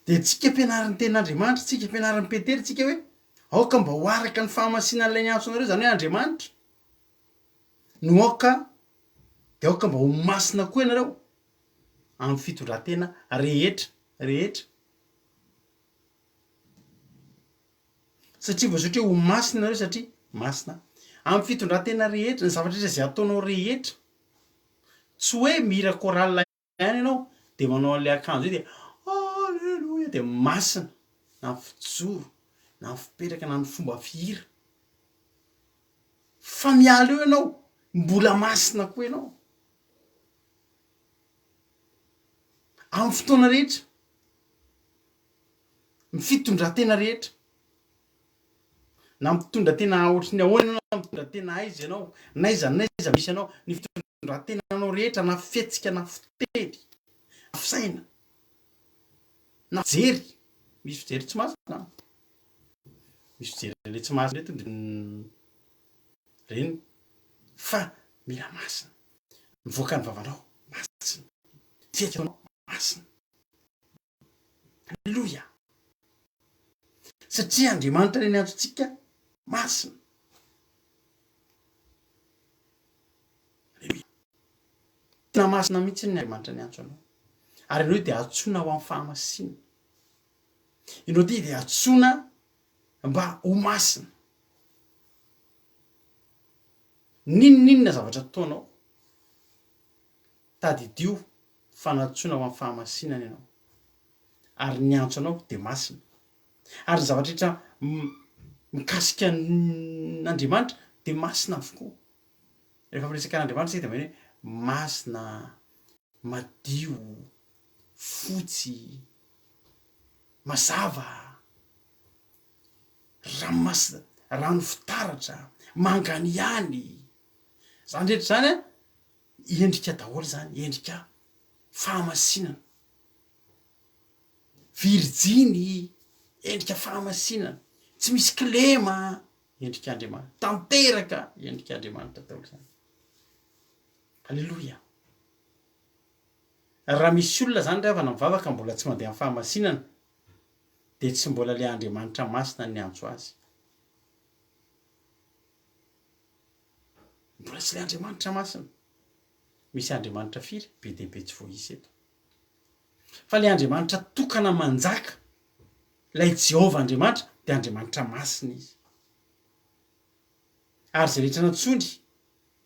Dia tsika ampianarin'ny ten'Andriamanitra, tsika ampianarin'ny Petera, tsika hoe aoka mba ho araka ny fahamasinan'ilay niantso anareo, zany hoe Andriamanitra. No aoka dia aoka mba ho masina koa ianareo amin'ny fitondran-tena rehetra. Satria voasoratra hoe ho masina ianareo satria masina. Amin'ny fitondran-tena rehetra, ny zavatra rehetra izay ataonao rehetra. Tsy hoe mihira chorale ihany ianao dia manao an'ilay akanjo dia alleluia dia masina na ny fijoro, na ny fipetraka, na ny fomba fihira. Fa miala eo ianao, mbola masina koa ianao. Amin'ny fotoana rehetra, ny fitondran-tena rehetra. Na mitondra-tena ohatry ny ahoana ianao, na mitondra-tena aiza ianao, naiza misy ianao, ny fitondran-tenanao rehetra na fihetsika, na fiteny, na fisaina, na fijery. Misy fijery tsy masina. Misy fijery ilay tsy masina reny. Fa mila masina. Mivoaka ny vavanao masina. Fihetsanao masina. Halleloia. Satria Andriamanitra ilay niantso antsika masina. Halleloia. Tena masina mihitsy ny Andriamanitra niantso anao. Ary ianao dia atsoina ho amin'ny fahamasinana. Ianao dia atsoina mba ho masina. Ninona zavatra ataonao tadidio fanatsoina ho amin'ny fahamasinana ianao. Ary niantso anao dia masina. Ary ny zavatra rehetra mikasika n'Andriamanitra dia masina avokoa. Rehefa miresaka an'Andriamanitra dia hoe masina, madio, fotsy, mazava, rano fitaratra, manganiany. Zany rehetra zany endrika daholo zany, endrika fahamasinana. Virjiny, endrika fahamasinana. Tsy misy kilema, endrika Andriamanitra. Tanteraka, endrika Andriamanitra daholo zany. Halleloia. Raha misy olona zany rehefa mivavaka mbola tsy mandeha amin'ny fahamasinana dia tsy mbola ilay Andriamanitra masina ny antso azy. Mbola tsy ilay Andriamanitra masina. Misy Andriamanitra firy be dia be tsy voaisa eto. Fa ilay Andriamanitra tokana manjaka, ilay Jehovah Andriamanitra dia Andriamanitra masina izy. Ary izay rehetra natsony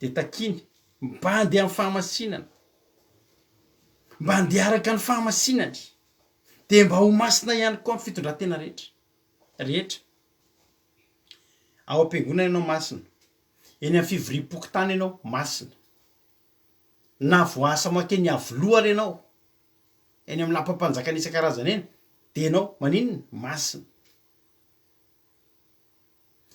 dia takiny mba handeha amin'ny fahamasinana, mba handeha araka ny fahamasinany, dia mba ho masina ihany koa amin'ny fitondran-tena rehetra. ao am-piangonana ianao masina, eny amin'ny fivoriam-poky tany ianao masina, na voasa makeny avoloa ary ianao eny amin'ny lampam-panjakana isan-karazana eny de ianao maninona masina,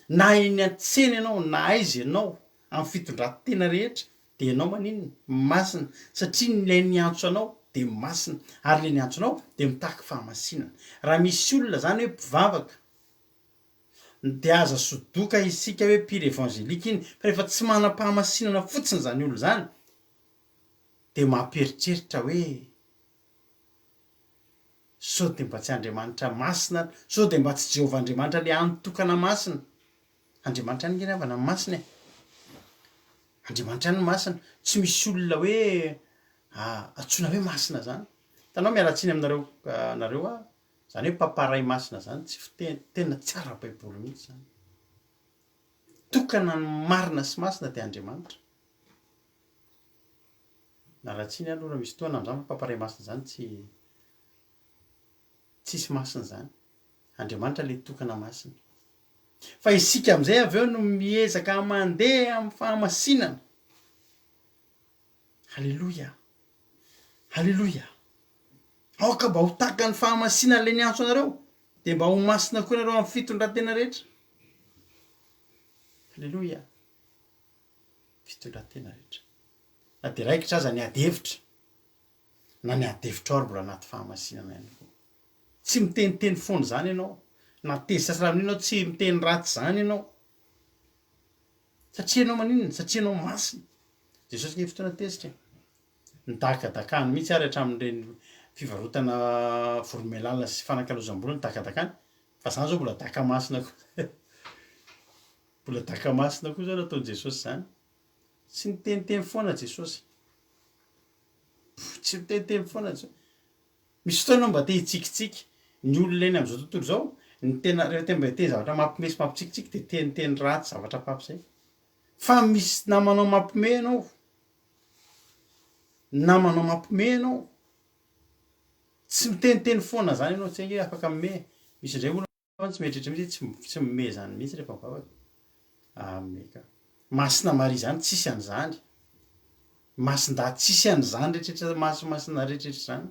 na eny an-tsena ianao na aiza ianao amin'ny fitondran-tena rehetra de ianao maninona masina, satria nilay niantso anao de masina, ary le niantso anao de mitaky fahamasinana. Raha misy olona zany hoe mpivavaka de aza sodoka isika hoe mpira evangelika iny fa rehefa tsy manam-pahamasinana fotsiny zany olo zany de mampieritreritra hoe sao de mba tsy Andriamanitra masina, sao de mba tsy Jehovah Andriamanitra le anotokana masina. Andriamanitra any nge avana masina e, Andriamanitra any masina, tsy misy olona hoe antsoina hoe masina zany. Hitanao mialatsiny aminareo nareo zany hoe mpamparay masina zany tsy tena tsara baiboly mihitsy zany. Tokana ny marina sy masina de Andriamanitra. Mialatsiny aloha misy fotoana amin'izany mpamparay masina zany tsisy masina zany, Andriamanitra le tokana masina. Fa isika am'izay avy eo no miezaka mandeha amin'ny fahamasinana. Halleloia, halleloia. Aoka mba ho taka ny fahamasinana le niantso anareo de mba ho masina koa ianareo amin'ny fitondran-tena rehetra. Halleloia, fitondran-tena rehetra. Na de raikitra aza ny adevitra na ny adevitra ao ary mbola anaty fahamasinana ihany koa. Tsy miteniteny foana zany ianao, na tezy sasy ianao tsy miteny ratsy zany ianao, satria ianao maninona, satria ianao masina. Jesosy nge fotoana tezitra nidakadakany mihitsy ary hatramin'ireny fivarotana voromailala sy fanakalozam-bolo nidakadakany, fa zany zao mbola daka masina koa. Mbola daka masina koa zao nataon'i Jesosy zany. Tsy niteniteny foana Jesosy, tsy niteniteny foana Jesosy. Misy fotoana mba te hitsikitsiky ny olona eny am'izao tontolo zao, ny tena rehefa mba te zavatra mampimesy mampitsikitsiky de teniteny ratsy zavatra papy zay. Fa misy namanao mampime ianao, namanao mampime ianao, tsy miteniteny foana zany ianao, tsy hoe afaka mime. Misy indray olona tsy mieritreritra mihitsy tsy mime zany mihitsy rehefa mivavaka. Meka masina mary zany tsisy an'izany, masin-da tsisy an'izany rehetrarehetra, masina rehetrarehetra zany.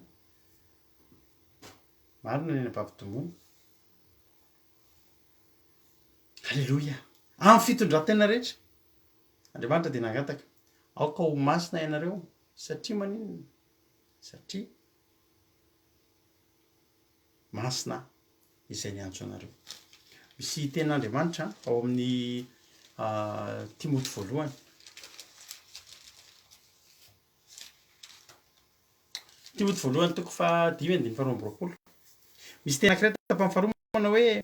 Marina ny ampampitomony. Halleloia, amin'ny fitondran-tena rehetra Andriamanitra de nangataka aoka ho masina ianareo satria maninona, satria masina izay niantso anareo. Misy ten'Andriamanitra ao amin'ny Timoty voalohany, Timoty voalohany toko 5:22. Misy tena anankiray tapam-paharoa hoe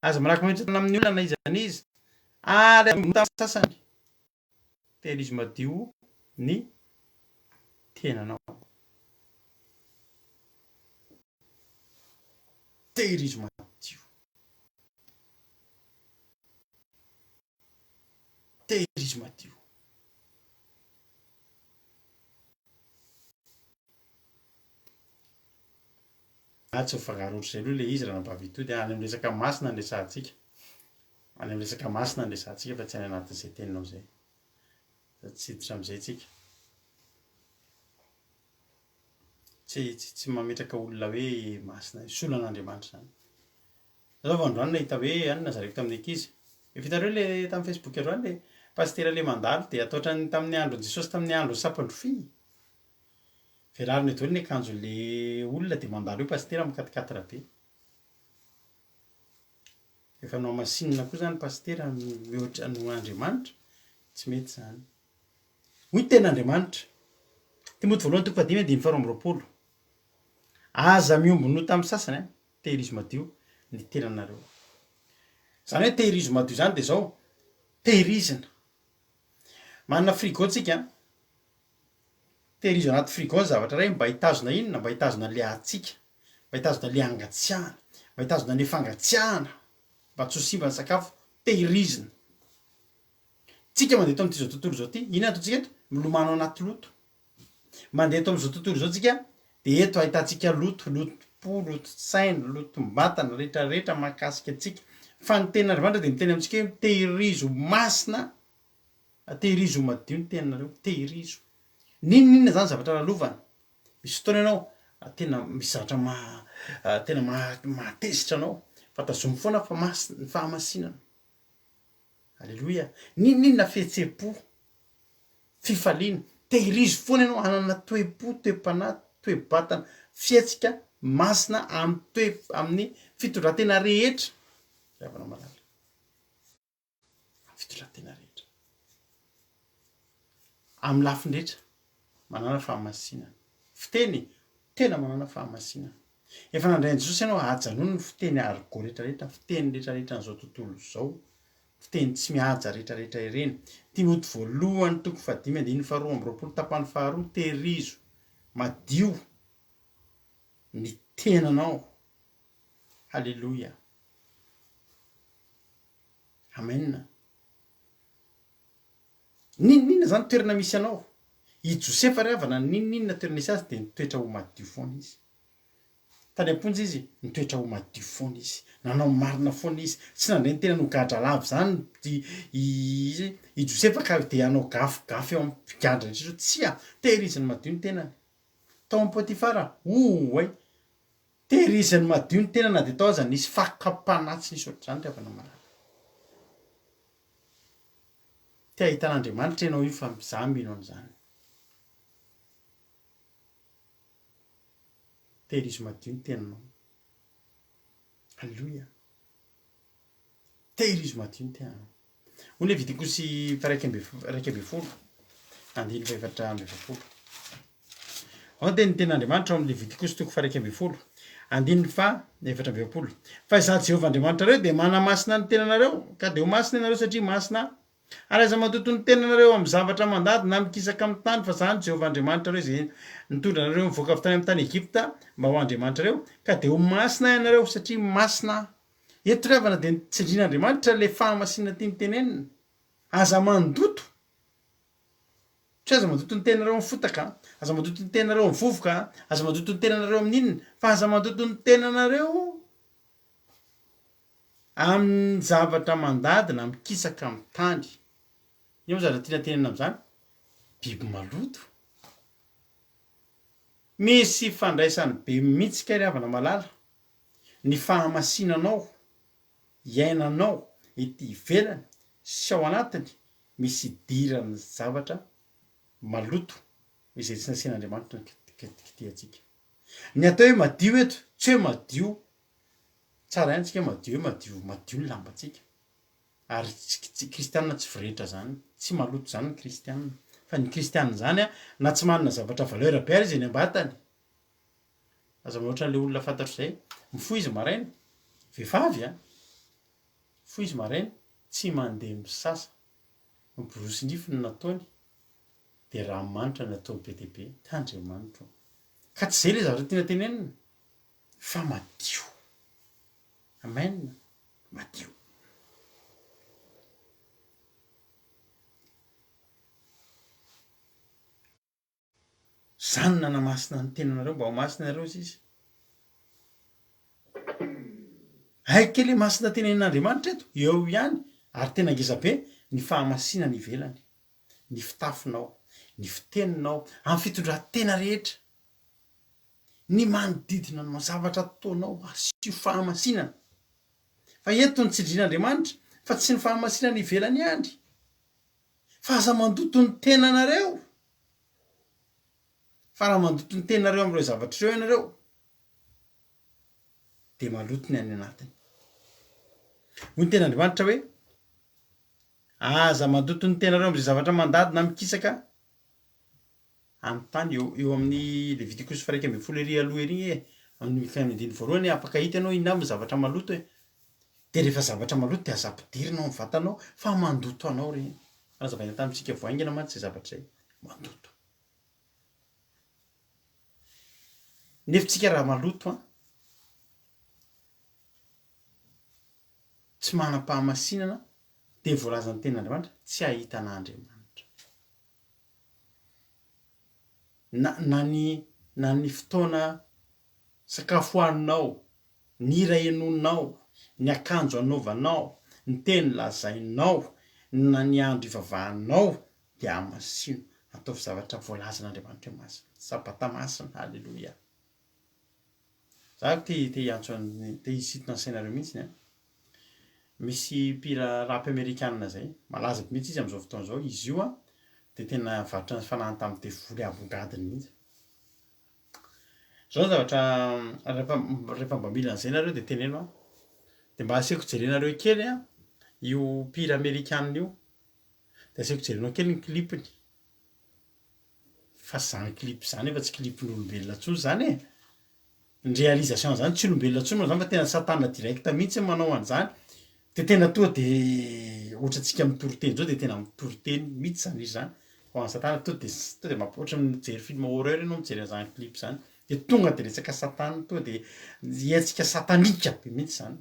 aza malaky mametrana amin'ny olona na iza n'iza ary amin'ny sasany tehirizy madio ny tenanao. Tehirizy madio, tehirizy madio. Tsy ho fangaroatra zay aloha le izy raha nampavitody any amin'ny resaka masina ny resahantsika, any amin'ny resaka masina ny resahantsika fa tsy any anatin'izay teninao zay. Tsiditra am'izay tsika. Tsy mametraka olona hoe masina, sola an'Andriamanitra zany. Zao vao androany nahita hoe anona zareko tamin'ny ankizy. Efa hitareo le tamin'ny Facebook androany le pastera le mandalo de ataotrany tamin'ny andron'i Jesosy tamin'ny andro sapandrofia. Velariny eto ny akanjon'le olona de mandalo eo pastera am'katikatira be. Efa nao masinina koa zany pastera mihoatra no Andriamanitra, tsy mety zany. Hoy ten'Andriamanitra, Timoty voalohany toko 5:22. Aza miomby no tamin'ny sasany tehirizy madio ny tenanareo. Zany hoe tehirizy madio zany de zao, tehirizina. Manana frigo tsika, tehirizy anaty frigo zavatra ray mba hitazona inona, mba hitazona le hatsiaka, mba hitazona le angatsiahana, mba hitazona le fangatsiahana, mba tsy ho simba ny sakafo, tehirizina. Tsika mandeha eto amin'ity zao tontolo zao ty, inona ataontsika eto? Milomano anaty loto. Mandeha eto amin'izao tontolo zao tsika de eto ahitantsika loto loto-po, loto-tsaina, lotom-batana rehetrarehetra mahakasika antsika. Fa ny tenin'Andriamanitra dia miteny amintsika hoe tehirizo masina, tehirizo madio ny teninareo, tehirizo. Ninona zany zavatra lalovana? Misy fotoana ianao tena misy zavatra tena mahatezitra anao, fa tazomy foana fa ny fahamasinana. Alleloia. Ninona fihetseham-po, fifaliana, tehirizo foana ianao hanana toe-po, toe-panahy, toe-batana, fihetsika masina amin'ny fitondran-tena rehetra. Ravana malala. Fitondran-tena rehetra. Amin'ny lafiny rehetra manana fahamasinana. Fiteny tena manana fahamasinana. Efa nandrain'i Jesosy ianao hajanony ny fiteny argot rehetrarehetra, fiteny rehetrarehetra n'izao tontolo izao, fiteny tsy mihaja rehetrarehetra ireny. Timoty voalohany toko 5:2-4 tapany faharoa, tehirizo madio ny tenanao. Halleloia. Amen. Ninona zany toerana misy anao? I Josefa ravana ninona toerana misy azy dia nitoetra ho madio foana izy. Tany am-ponjy izy nitoetra ho madio foana izy. Nanao marina foana izy. Tsy nandray ny tena no gadra lavo zany i Josefa ka dia hanao gafigafy eo amin'ny mpigadra Jesosa. Tsia, tehiriziny madio ny tenany. Tao amin'ny Pôtifara, oay, tehiriziny madio ny tenany na dia tao aza nisy fakapana tsy nisy ohatr'izany ravana malala. Te ahitan'Andriamanitra ianao io fa mizaha mino an'izany. Tehirizo madio ny tenanao. Halleloia. Tehirizo madio ny tenanao. Ho Levitikosy 1:20, andiny 4:20. Ao dia ny tenin'Andriamanitra ao amin'ny Levitikosy toko 1:20, andiny 4:20. Fa izaho Jehovah Andriamanitra reo dia manamasina ny tenanareo ka dia ho masina ianareo satria masina. Ary aza matoto ny tenanareo amin'ny zavatra mandady na mikisaka amin'ny tany, fa zany Jehovah Andriamanitra reo izay nitondra anareo mivoaka avy tany amin'ny tany Egipta mba ho Andriamanitra reo, ka dia ho masina ianareo satria masina. Eto ravana dia nitsindrian'Andriamanitra le fahamasinana tiany tenenina. Aza mandoto. Tsy aza mandoto ny tenanareo amin'ny fotaka, aza mandoto ny tenanareo amin'ny vovoka, aza mandoto ny tenanareo amin'ny inona, fa aza mandoto ny tenanareo amin'ny zavatra mandady na mikisaka amin'ny tany. Io zavatra tiana tenenina amin'izany, biby maloto. Misy fandraisany be mihitsy kay ravana malala. Ny fahamasinanao, iainanao, ety ivelany, sy ao anatiny, misy idirany zavatra maloto izay tsy nasian'Andriamanitra kitihatsika. Ny atao hoe madio eto, tsy hoe madio tsara ihany tsika madio hoe madio ny lambantsika. Ary tsy kristianina tsy vorehitra zany, tsy maloto zany ny kristianina. Fa ny kristianina zany na tsy manana zavatra valeur be ary izy eny am-batany. Aza ohatra an'ilay olona fantatro izay, mifoha izy maraina, vehivavy mifoha izy maraina, tsy mandeha misasa, miborosy nify ny nataony, dia ranomanitra ny nataony be dia be, Andriamanitra. Ka tsy izay ilay zavatra tiana tenenina, fa madio. Amen. Madio. Zany nanamasina ny tenanareo mba ho masina ianareo izy. Haika le masina tenen'Andriamanitra eto, eo ihany, ary tena ngeza be ny fahamasinana ivelany, ny fitafinao, ny fiteninao, amin'ny fitondran-tena rehetra, ny manodidina ny zavatra ataonao asio fahamasinana. Fa eto ny tsindrian'Andriamanitra, fa tsy ny fahamasinana ivelany ihany, fa aza mandoto ny tenanareo. Fa raha mandoto ny tenanareo amin'ireo zavatra ireo ianareo, dia maloto ny any anatiny. Hoy ny tenan'Andriamanitra hoe aza mandoto ny tenanareo amin'izay zavatra mandady na mikisaka amin'ny tany. Eo amin'ny Levitikosy 1:20 ery aloha ery amin'ny 5:2 afaka hita ianao inona amin'ny zavatra maloto e. Dia rehefa zavatra maloto dia aza ampidirina ao amin'ny vatanao fa mandoto anao reny. Azavaina tamintsika voaingana mantsy izay zavatra izay mandoto. Nefitsika raha maloto tsy manam-pahamasinana dia voalazan'ny tenan'Andriamanitra tsy ahitan'Andriamanitra. Na ny fotoana sakafo hoaninao, ny hira enonao, ny akanjo anaovanao, ny teny lazainao, na ny andro ivavahanao dia amasino ataovy zavatra voalazan'Andriamanitra masina. Sabata masina, halleloia. Zaho te antso te hisintona ny sainareo mihitsy. Misy mpira rap amerikanina zay, malaza mihitsy izy am'izao fotoana zao. Izy io de tena varotra ny fanahy tamin'ny devoly avogadiny mihitsy. Zao zavatra rehefa mba mila an'izay nareo de teneno de mba aseko jerenareo kely io mpira amerikanina io, de aseko jerenao kely ny klipiny. Fa zany clip zany efa tsy clipin'olombelona tsony zany e. Ny réalisation zany tsy olombelona tsony zany fa tena satana direct mihitsy manao an'izany. De tena toa de ohatratsika mitory-teny zao de tena mitory-teny mihitsy zany izy zany. Ho an'ny satana to de ohatry mijery film horreur ianao mijery an'izany clip zany. De tonga de resaka satana to de hetsika satanika be mihitsy zany.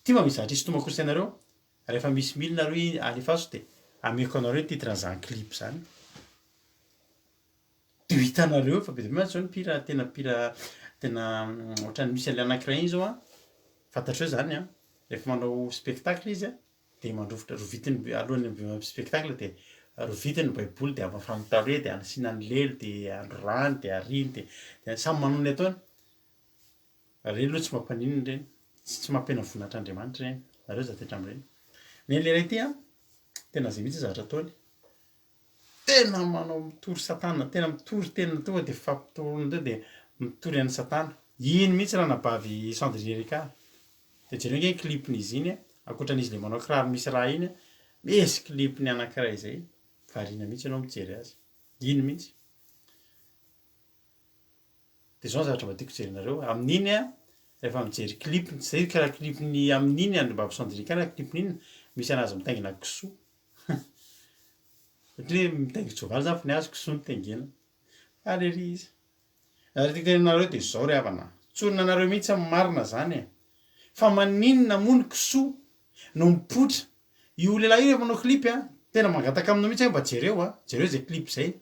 Ty mba misy zavatra hisintomako ny sainareo, rehefa misy milina nareo alefaso de ameko anareo titran'izany clip zany. De ho hitanareo fa be dia be mantsy zao ny mpira tena ohatrany misy an'ilay anankiray iny zao fantatreo zany rehefa manao spectacle izy de mandrovitra rovitiny alohan'ny spectacle de rovitiny ny baiboly de amafanotareo de anasiana ny lelo de androrany de ariny de samy manao ny ataony. Reny aloha tsy mampaninona reny, tsy mampena voninahitran'Andriamanitra reny, nareo zatra am'reny. Ny le ray ty tena zay mihitsy zavatra ataony. Tena manao mitory satana, tena mitory tena tonga de fampitorony teo de mitory an'ny satana. Iny mihitsy raha nabavy Sandrine Ricard. De jereo nge clipin'izy iny ankoatran'izy le manao kiraro misy raha iny misy clipiny anankiray zay. Variana mihitsy ianao mijery azy. Iny mihitsy. De zao zavatra mba tiako jerinareo. Amin'iny rehefa mijery clip, zay karaha clipiny amin'iny nabavy Sandrine Ricard clipiny iny misy anazy mitaingina kisoa. Satria mitaingy soavaly zany fa ny azy kisoa mitaingina. Alery izy. Raha tiako teneninareo de zao ry havana. Tsorina anareo mihitsy amin'ny marina zany fa maninona moa ny kisoa no mipoitra. Io lehilahy io rehefa manao clip tena mangataka aminao mihitsy mba jereo jereo zay clip zay.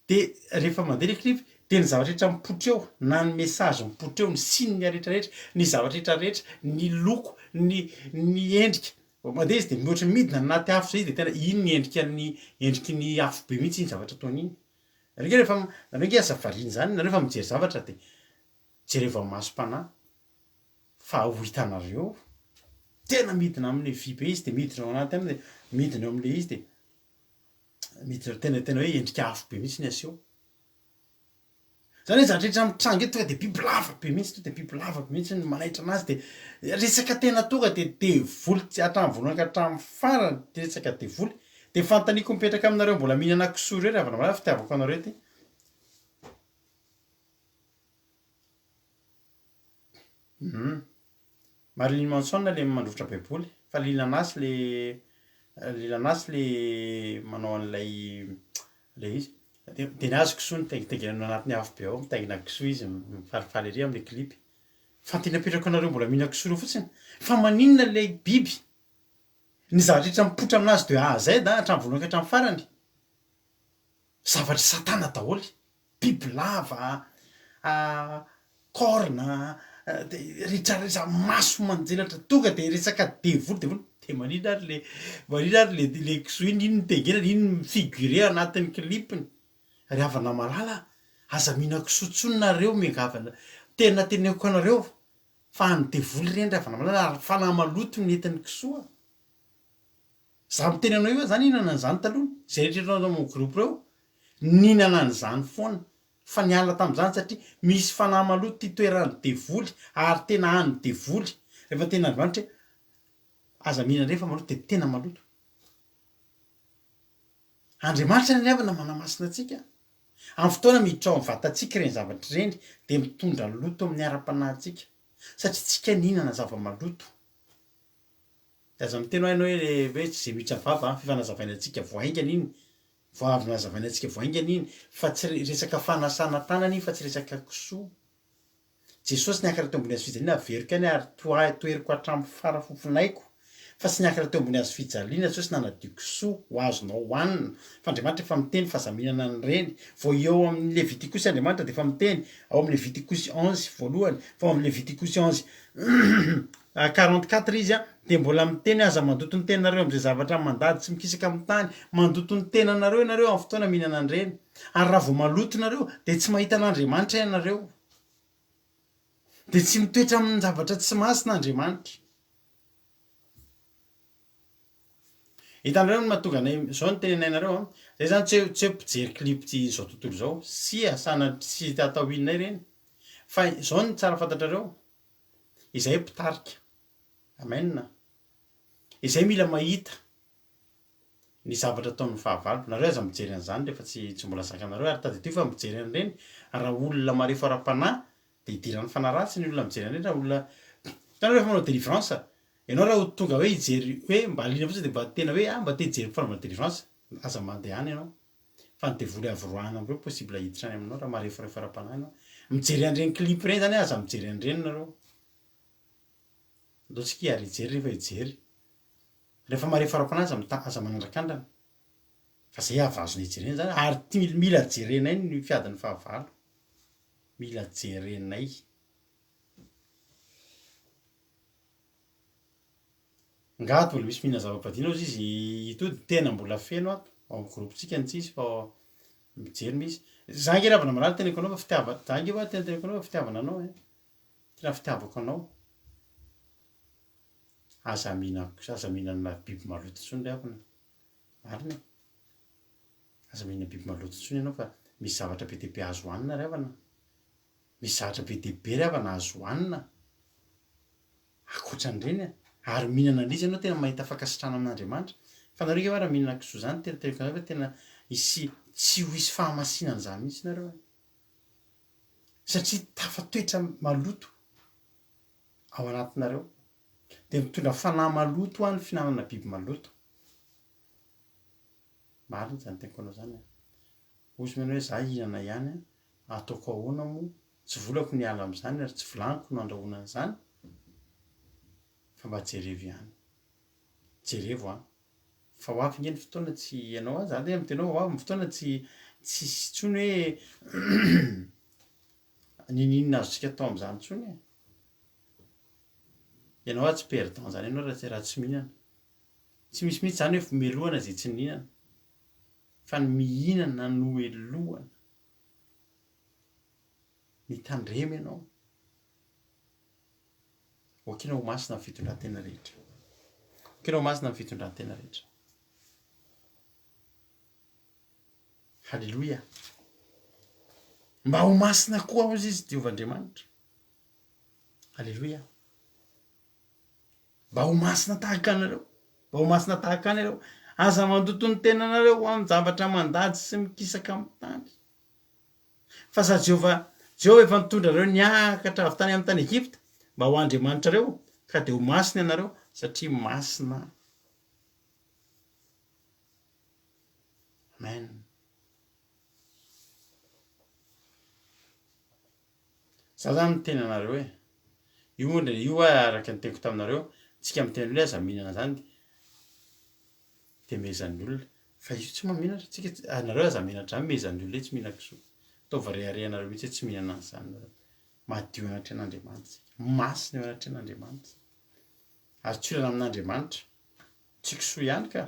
De rehefa mandeha le clip de ny zavatra rehetra mipoitra eo, na ny message mipoitra eo, ny signe rehetrarehetra, ny zavatra rehetrarehetra, ny loko, ny endrika. Mandeha izy de mihoatra midina anaty afo zay izy de tena iny ny endriky ny afo be mihitsy iny zavatra ataon'iny. Nareo rehefa nareo nge asa variana zany, nareo rehefa mijery zavatra de jereva masom-panahy. Fa ho hitanareo tena midina amin'ny vy be izy de midina ao anaty de midina eo amin'le izy de midina tena hoe endrika afo be mihitsy ny aseho. Zany hoe zavatra rehetra mitranga eto tonga de biby lava be mihitsy, to de biby lava be mihitsy manaitra anazy de resaka tena tonga de devoly tsy hatramin'ny voalohany ka hatramin'ny farany de resaka devoly. De fantaniko mipetraka aminareo mbola mihinana kisoa reo raha vao fitiavako anareo ty. Marilyn Manson le mandrovitra baiboly, fa Lil-Nas le manao an'ilay izy. De ny azy kisoa nitaingitaingina anatin'ny afo be ao, mitaingina kisoa izy mifalifaly ery am'le clip. Fa tena apetraka anareo mbola mihina kisoa reo fotsiny. Fa maninona le biby? Ny zavatra rehetra mipoitra aminazy de A à Z hatramin'ny voalohany ka hatramin'ny farany. Zavatra satana daholy. Biby lava, corne, de rehetrarehetra maso manjelatra tonga de resaka devoly de maninona ary le kisoa iny mitaingina, iny mifigure anatin'ny clipiny. Ry havana malala, aza mihina kisoa tsony nareo miangavana. Tena teneniko anareo fa ny devoly reny ry havana malala ary fanahy maloto ny entin'ny kisoa. Za miteny anao io zany hihinana an'izany taloha, zay rehetra hitanao amin'ny groupe reo, nihinana an'izany foana. Fa niala tamin'izany satria misy fanahy maloto ty toeran'ny devoly ary tena an'ny devoly. Rehefa tena Andriamanitra aza mihinana rehefa maloto de tena maloto. Andriamanitra ny havana manamasina antsika. Amin'ny fotoana miditra ao amin'ny vatantsika ireny zavatra ireny de mitondra loto amin'ny ara-panahintsika satria tsika nihinana zava-maloto. De aza miteny ho hoe tsy zay miditra vava fifanazavaina antsika voaingana iny, voavinazavaina antsika voaingana iny, fa tsy resaka fanasana tanana iny fa tsy resaka kisoa. Jesosy niakatra teo ambony hazo fijaliana averiko any ary toeriko hatramin'ny farafofonaiko fa sy niakatra teo ambony azo fijaliana tsy hoe sy nanadio kisoa ho azonao hohanina fa Andriamanitra efa miteny fahazaminana an'ireny vao eo amin'ny Levitikosy Andriamanitra dia efa miteny ao amin'ny Levitikosy 11 voalohany fa ao amin'ny Levitikosy 11 44 izy a dia mbola miteny aza mandoto ny tenanareo amin'izay zavatra mandady tsy mikisaka amin'ny tany mandoto ny tenanareo ianareo amin'ny fotoana mihinana an'ireny ary raha vao maloto nareo dia tsy mahita an'Andriamanitra ianareo dia tsy mitoetra amin'ny zavatra tsy masina Andriamanitra. Hitanareo no mahatonga anay zao ny tenenainareo zay zany tsy hoe mpijery clip zao tontolo zao sy asana tsy atao inona ireny fa zao ny tsara fantatrareo izay mpitarika amena izay mila mahita ny zavatra ataon'ny fahavalo nareo aza mijery an'izany rehefa tsy mbola zakanareo ary tadidio fa mijery an'ireny raha olona mare fara-panahy dia hidiran'ny fanaratsy ny olona mijery an'ireny raha olona hitanareo rehefa manao délivrance ianao raha tonga hoe hijery hoe mba liana fotsiny dia mba tena hoe mba te hijery fanaovana délivrance aza mandehany ianao fa ny devoly avroahana am'ireo possible hiditra any aminao raha mare fara-panahy ianao mijery an'ireny clip ireny zany aza mijery an'ireny nareo ndao tsika hiary hijery rehefa hijery rehefa mare fara-panahy aza manandrakandrana fa zay avazona hijereny zany ary mila jerenay ny fiadin'ny fahavalo mila jerenay. Ngato mbola misy mihina zava-padina ozy izy itody tena mbola feno ato ao amin'ny gropitsika ny tsisy fa mijery misy zange ravana marary teneko anao fa fitiavana zange fa tena teneko anao fa fitiavana anao tena fitiavako anao aza mihinana biby maloto intsony ry havana marina aza mihinana biby maloto intsony ianao fa misy zavatra be dehibe azo hohanina ry havana misy zavatra be dehibe ry havana azo hohanina akoatran'ireny ary mihinana an'izy ianao tena mahita fakasitrana amin'Andriamanitra fa nareo ke raha mihinana kisoa zany tena teneko anareo fa tena tsy ho hisy fahamasinana zany mihitsy nareo satria tafatoetra maloto ao anatinareo dia mitondra fanahy maloto ho an'ny finanana biby maloto marina zany teniko anao zany ozy mena hoe za hihinana ihany ataoko ahoana moa tsy volako ny ala amin'izany ary tsy volaniko no andrahoana an'izany fa mba jerevo ihany jerevo fa ho avy nge ny fotoana tsy ianao azy zany tena mitenao ho avy ny fotoana tsy tsony hoe ninina azontsika atao amin'izany tsony ianao a tsy perdant zany ianao raha tsy mihinana tsy misy mihitsy zany hoe melohana zay tsy nihinana fa ny mihinana no elohana mitandrema ianao okina ho masina ny fitondrantena rehetra okina ho masina ny fitondrantena rehetra. Halleloia. Mba ho masina koa hozy izy Jehovahandriamanitra. Halleloia. Mba ho masina tahaka anareo mba ho masina tahaka anareo aza mandoto ny tenanareo ho amin'ny zavatra mandady sy mikisaka amin'ny tany fa sa Jehova efa nitondra nareo niakatra avy tany amin'ny tany Egypta mba ho Andriamanitra reo ka dia ho masina ianareo satria masina. Amen. Za zany miteny anareo hoe io araka ny teko taminareo tsika miteny hoe aza mihinana zany dia mezan'ny olona fa io tsy maminatra tsika anareo aza mihinatra zany mezan'ny olona tsy mihinana kisoa ataova reharehanareo mihitsy hoe tsy mihinana an'izany madio anatry an'Andriamanitra masina eo anatry an'Andriamanitra ary tsolana amin'Andriamanitra tsy kisoa ihany ka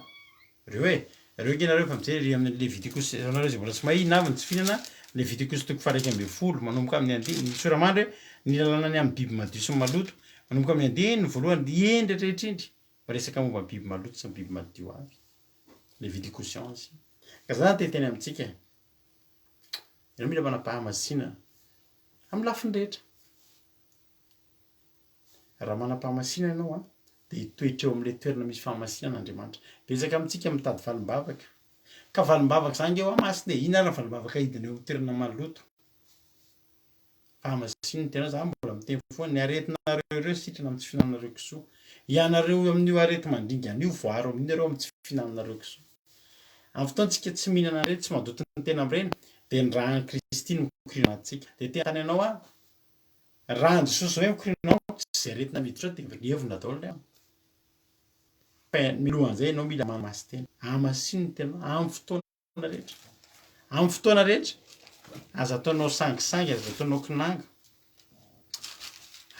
reo kenareo fa mijery ry amin'ny Levitikosy anareo zay mbola tsy mahina avy ny tsy fihinana Levitikosy 1:12 manomboka amin'ny andiny ny soramandry ny lalàna ny amin'ny biby madio sy maloto manomboka amin'ny andiny voalohany endry rehetrindry resaka momba biby maloto sy biby madio avy Levitikosy 11 ka zany teteny amintsika ianao mila manam-pahamasina amin'ny lafiny rehetra raha manam-pahamasina ianao dia hitoetra eo amin'ilay toerana misy fahamasinana Andriamanitra betsaka amintsika mitady valim-bavaka ka valim-bavaka zany nge masina ina ary valim-bavaka hidina eo amin'ny toerana maloto fahamasina ny tena za mbola miteny foana ny aretinareo ireo sitrana amin'ny tsy fihinanareo kisoa ianareo amin'io arety mandringa an'io voaro amin'inareo amin'ny tsy fihinanareo kisoa amin'ny fotoantsika tsy mihinana ireny tsy mandoto ny tena amin'ireny dia ny rahan'i Kristy no mikorina antsika dia tena tany ianao rahan'i Jesosy hoe mikorina anao tsy zay aretina miditra ao dia levona daholo milohan'izay ianao mila mamamasy tena. Amasino ny tena amin'ny fotoana rehetra. Amin'ny fotoana rehetra. Aza ataonao sangisangy, aza ataonao kinanga.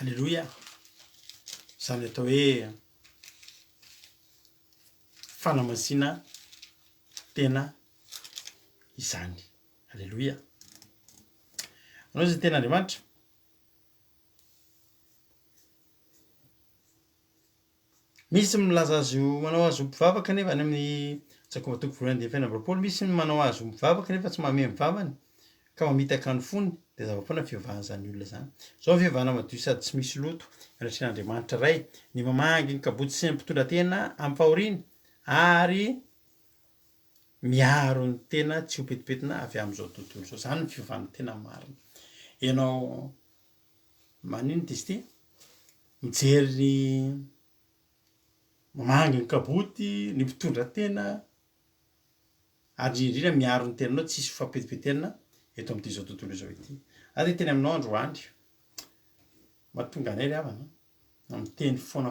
Alléluia. Izany atao hoe fanamasinana tena izany. Alléluia. Anao izay tena Andriamanitra. Misy milaza azy manao azy ho mpivavaka nefa any amin'ny Jakoba toko voalohany andininy fahefany amby roapolo, misy manao azy ho mivavaka nefa tsy mahay mivavany ka mamitaka ny fony dia zava-pohana fivavahana izany olona zany. Izao fivavahana madio sady tsy misy loto anatrehan'Andriamanitra iray, ny mamangy ny kabotsy sy ny mpitondra tena amin'ny fahoriana ary miaro ny tena tsy ho petipetina avy amin'izao tontolo izao. Izany ny fivavahana tena marina. Ianao manino dizy ity? Mijery mamangy ny kaboty, ny mpitondra tena ary indrindra miaro ny tenanao tsy hisy fampetipetenana eto amin'ity izao tontolo izao ity. Ary teny aminao androany mahatonga anay ry havana miteny foana.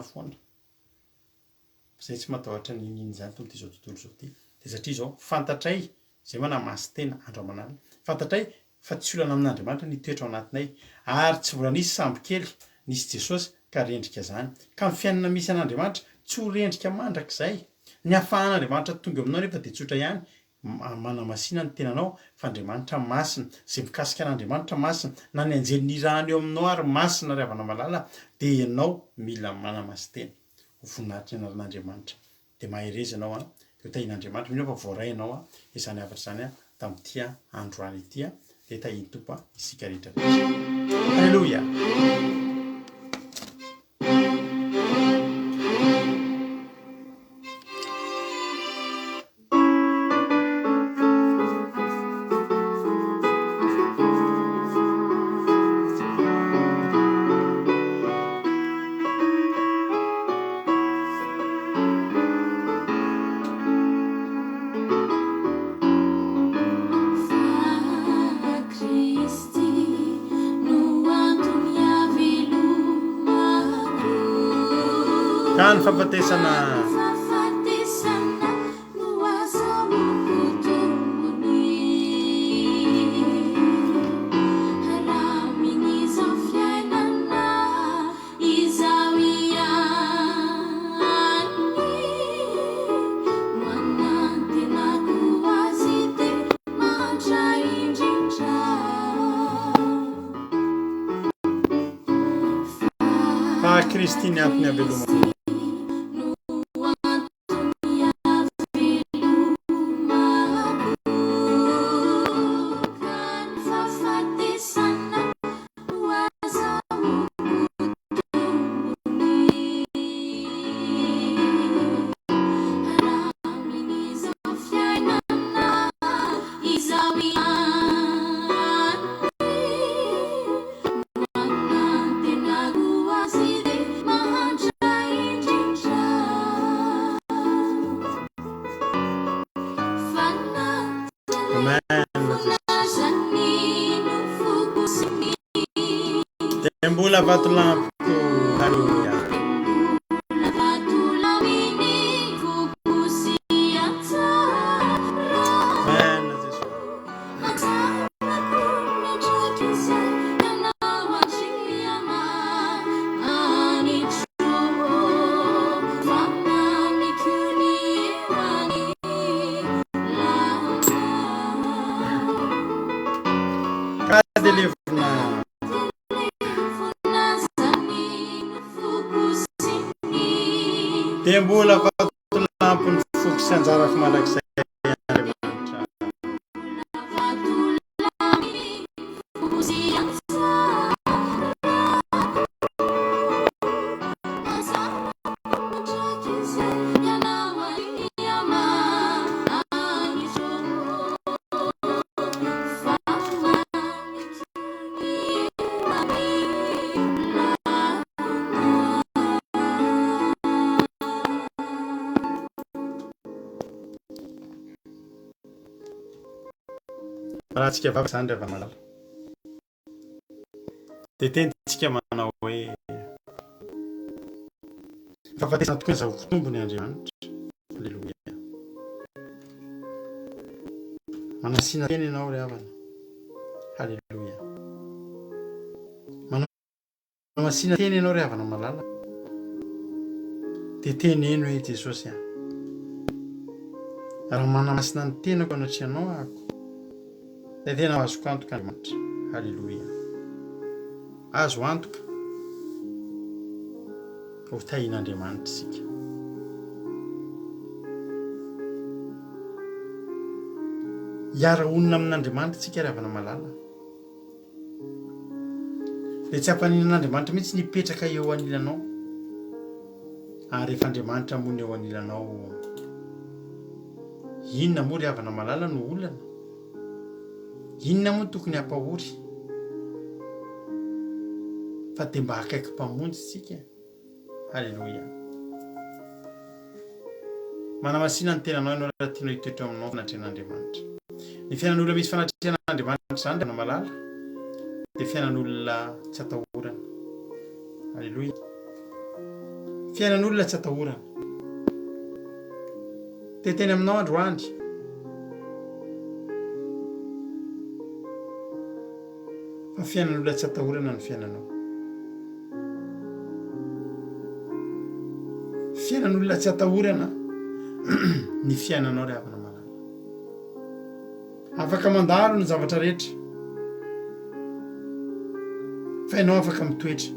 Izay tsy matahotra ny niny izany eto amin'ity izao tontolo izao ity. Dia satria izao fantatray izay manamasy tena andro aman'alina. Fantatray fa tsy olana amin'Andriamanitra ny toetra ao anatinay ary tsy mbola nisy sambo kely nisy Jesosy ka rendrika zany. Ka ny fiainana misy an'Andriamanitra tsy ho rendrika mandrakizay. Ny hafahan'Andriamanitra tonga aminao nefa dia tsotra ihany. Manamasina ny tenanao fa Andriamanitra masina. Izay mikasika an'Andriamanitra masina. Na ny anjely nirahany eo aminao ary masina ry havana malala dia ianao mila manamasy tena. Ho voninahitry ny anaran'Andriamanitra. Dia mahereza ianao dia ho tahian'Andriamanitra mino fa voaray ianao izany havatra izany tamin'ity androany ity dia tahiany Tompo isika rehetra. Alléluia. Ka ny fahafatesana Kristi ny antony haveloma. Mbola vato lampoko. Halleluja. Amen Jesús. Dia mbola vato lampony foko sy anjara fa mandrakizay Andriamanitra. Raha tsika vavaka izany ry havana malala. Dia tenitsika manao hoe fahafatesana tokoa ny zava-tombony Andriamanitra. Manasiana teny ianao ry havana. Halleluia. Manasiana teny ianao ry havana malala. Dia teneno hoe Jesosy aho. Raha manamasina ny tenako anatrehanao ahako. Dia tena azoko antoka Andriamanitra. Halleluia. Azo antoka ho tahin'Andriamanitra isika. Hiara-onina amin'Andriamanitra isika ry havana malala. Dia tsy hampaninan'Andriamanitra mihitsy nipetraka eo anilanao. Ary rehefa Andriamanitra mony eo anilanao, inona moa ry havana malala no olana? Inona moa tokony hampahory? Fa dia mba akaiky mpamonjy isika. Halleluia. Manamasinana ny tenanao ianao raha tianao hitoetra aminao fanatrehan'Andriamanitra. Ny fiainan'olona misy fanatrehan'Andriamanitra izany dia malala dia fiainan'olona tsy atahorana. Halleluia. Fiainan'olona tsy atahorana. Dia teny aminao androany. Fa fiainan'olona tsy atahorana ny fiainanao. Fiainan'olona tsy atahorana ny fiainanao ry havana malala. Afaka mandalo ny zavatra rehetra. Fa ianao afaka mitoetra.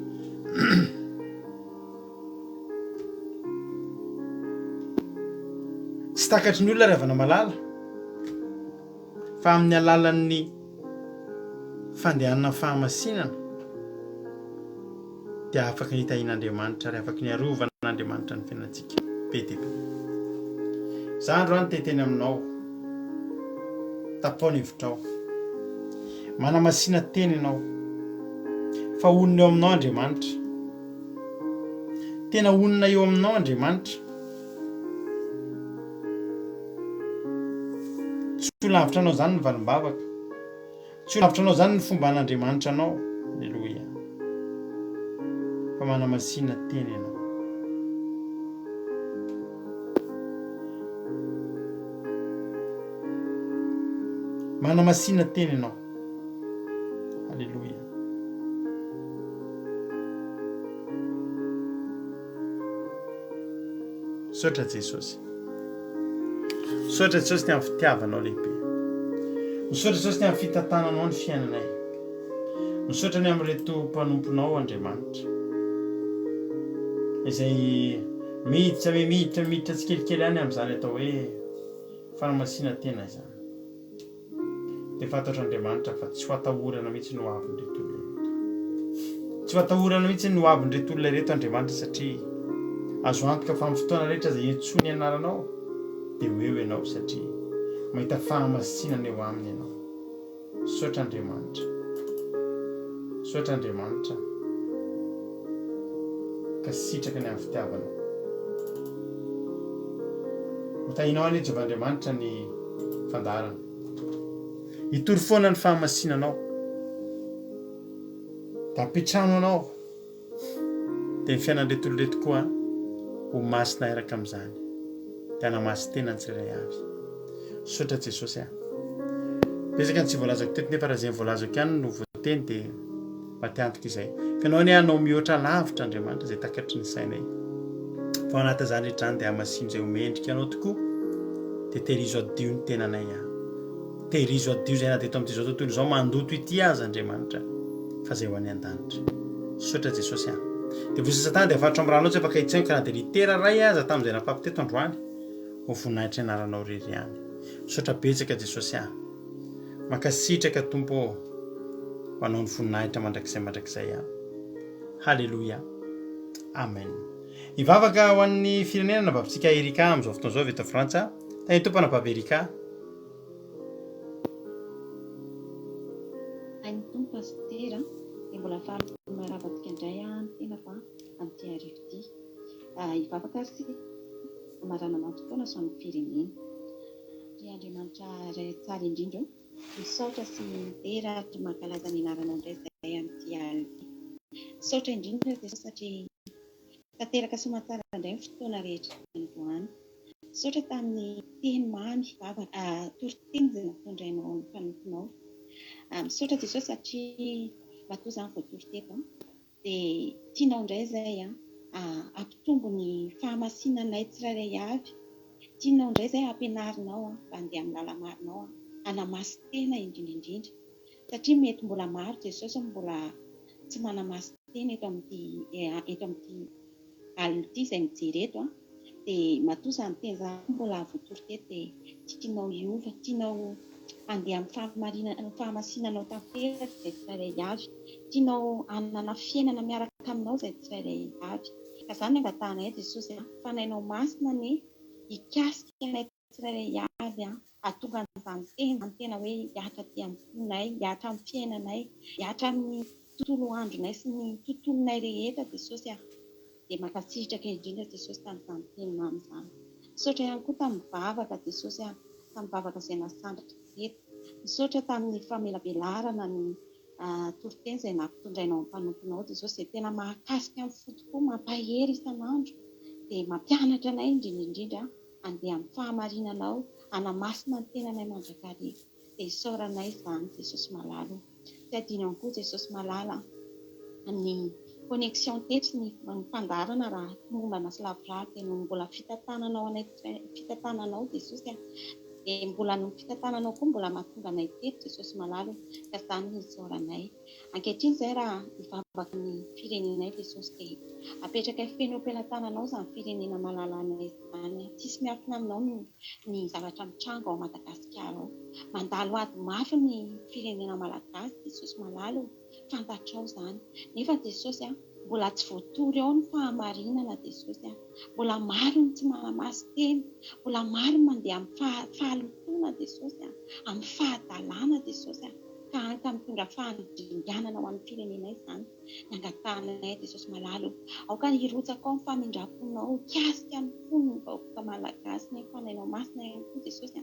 Tsy takatry ny olona ry havana malala. Fa amin'ny alalan'ny fandehanana fahamasinana dia afaka hitahin'Andriamanitra ary afaka ny arovan'Andriamanitra ny fiainantsika be dia be. Za androany teteny aminao, tapao ny hevitrao. Manamasina teny ianao. Fa onona eo aminao Andriamanitra. Tena onona eo aminao Andriamanitra. Tsy ho lavitra anao izany ny valim-bavaka. Tsy ho lavitra anao izany ny fomba an'Andriamanitra anao. Halleluia. Fa manamasina teny ianao. Manamasina teny ianao. Halleluia. Misaotra Jesosy. Misaotra Jesosy ny amin'ny fitiavanao lehibe. Misaotra Jesosy ny amin'ny fitantananao ny fiainanay. Misaotra ny amin'ireto mpanomponao Andriamanitra. Izay miditra tsikelikely ihany amin'izany atao hoe fanamasina tena izany. Dia fantatra Andriamanitra fa tsy ho atahorana mihitsy no avon'ireto olona ireto. Tsy ho atahorana mihitsy no avon'ireto olona ireto Andriamanitra satria azo antoka fa amin'ny fotoana rehetra izay iantsoany anaranao dia ho eo ianao satria mahita fahamasinana eo aminy ianao. Misaotra Andriamanitra. Misaotra Andriamanitra. Ka sitraka ny amin'ny fitiavanao. Hotahinao any Jehovandriamanitra ny fandarana. Hitory foana ny fahamasinanao. Da apetrano anao. Dia ny fiainan'ireto olona ireto koa ho masina eraka amin'izany. Dia hanamasy tena ny tsirairay avy. Misaotra Jesosy aho. Betsaka ny tsy voalazako teto nefa raha izay voalazako ihany no voateny dia mba te antoka izay. Fa ianao anie hanao mihoatra lavitra Andriamanitra izay takatry ny sainay. Fa ao anatin'izany rehetra izany dia hamasinona izay ho mendrika anao tokoa. Dia tehirizo adio ny tenanay aho. Tehirizo adio izay na dia eto amin'izao tontolo izao mandoto ity azy Andriamanitra fa izay ho any an-danitra. Misaotra Jesosy aho. Dia vosa Satana dia avarotro amin'ny ranao tsy afaka hitsaino ka na dia litera ray aza tamin'izay nafampiteto androany ho voninahitra anaranao rery ihany. Misaotra betsaka Jesosy aho. Mankasitraka Tompo ho anao ny voninahitra mandrakizay aho. Halleluia. Amen. Hivavaka ho an'ny firenena na vavintsika Erika amin'izao fotoana izao avy eto Frantsa. Tany tompana vavy Erika. Any tompo pasitera dia mbola faharoa maravaka indray ny tena fa amin'ity arivo ity. Hivavaka sy amarana mam-potoana so amin'ny firenena. Ry Andriamanitra iray tsara indrindra misaotra sy mitera ary mankalaza ny anaranao indray izay amin'ity alina. Misaotra indrindra dia satria tanteraka somatsara indray ny fotoana rehetra androany. Saotra tamin'ny teny mamy toriteny izay natondrainao ny mpanomponao. Misaotra Jesosy satria matoa izany voatory teto dia tianao indray izay ampitombo ny fahamasinanay tsirairay avy. Tianao indray izay ampianarinao mba handeha amin'ny lala-marinao, hanamasy tena indrindra indrindra. Satria mety mbola maro Jesosy mbola tsy manamasy tena eto amin'ity alina ity izay mijery eto dia matoa izany teny izany mbola voatory teto dia tianao hiova, tianao handeha amin'ny fahamasinanao tanteraka izay tsirairay avy. Tianao hanana fiainana miaraka aminao izay tsirairay avy. Ka izany angatanay Jesosy fanainao masina ny hikasika anay tsirairay avy hahatonga an'izany tena hoe hiatra aty amin'ny fonay, hiatra amin'ny fiainanay, hiatra amin'ny tontolo andronay sy ny tontolonay rehetra Jesosy dia mankasitraka indrindra Jesosy tamin'izany teny mamy izany. Misaotra ihany koa tamin'ny vavaka Jesosy tamin'ny vavaka izay nasandratra teto. Misaotra tamin'ny famelabelarana ny toriteny izay nampitondrainao ny mpanomponao Jesosy dia tena mahakasika amin'ny fo tokoa, mampahery isan'andro dia mampianatra anay indrindra indrindra handeha amin'ny fahamarinanao, hanamasina ny tenanay mandrakariva. Dia isaoranay izany Jesosy malala. Tsy adino ihany koa Jesosy malala ny connexion teto sy ny fandarana raha mombana sy lavorary dia no mbola fitantananao Jesosy dia mbola no fitantananao koa mbola mahatonga anay teto Jesosy malala. Ka izany ny isaoranay. Ankehitriny izay raha hivavaka ny firenenay Jesosy dia apetraka feno am-pelantananao izany firenena malala anay izany. Tsisy miafina aminao ny zavatra mitrango ao Madagasikara ao. Mandalo ady mafy ny firenena malagasy Jesosy malala, fantatrao izany. Nefa Jesosy mbola tsy voatory ao ny fahamarinana Jesosy. Mbola maro ny tsy manamasy teny, mbola maro mandeha amin'ny fahalotoana Jesosy, amin'ny fahadalàna Jesosy ka mitondra fahandringanana ho an'ny firenenay izany. Ny angatanay Jesosy malala aoka hirotsaka ao ny famindraponao, hikasika ny fony ny vahoaka malagasy ny fanainao masina ihany koa Jesosy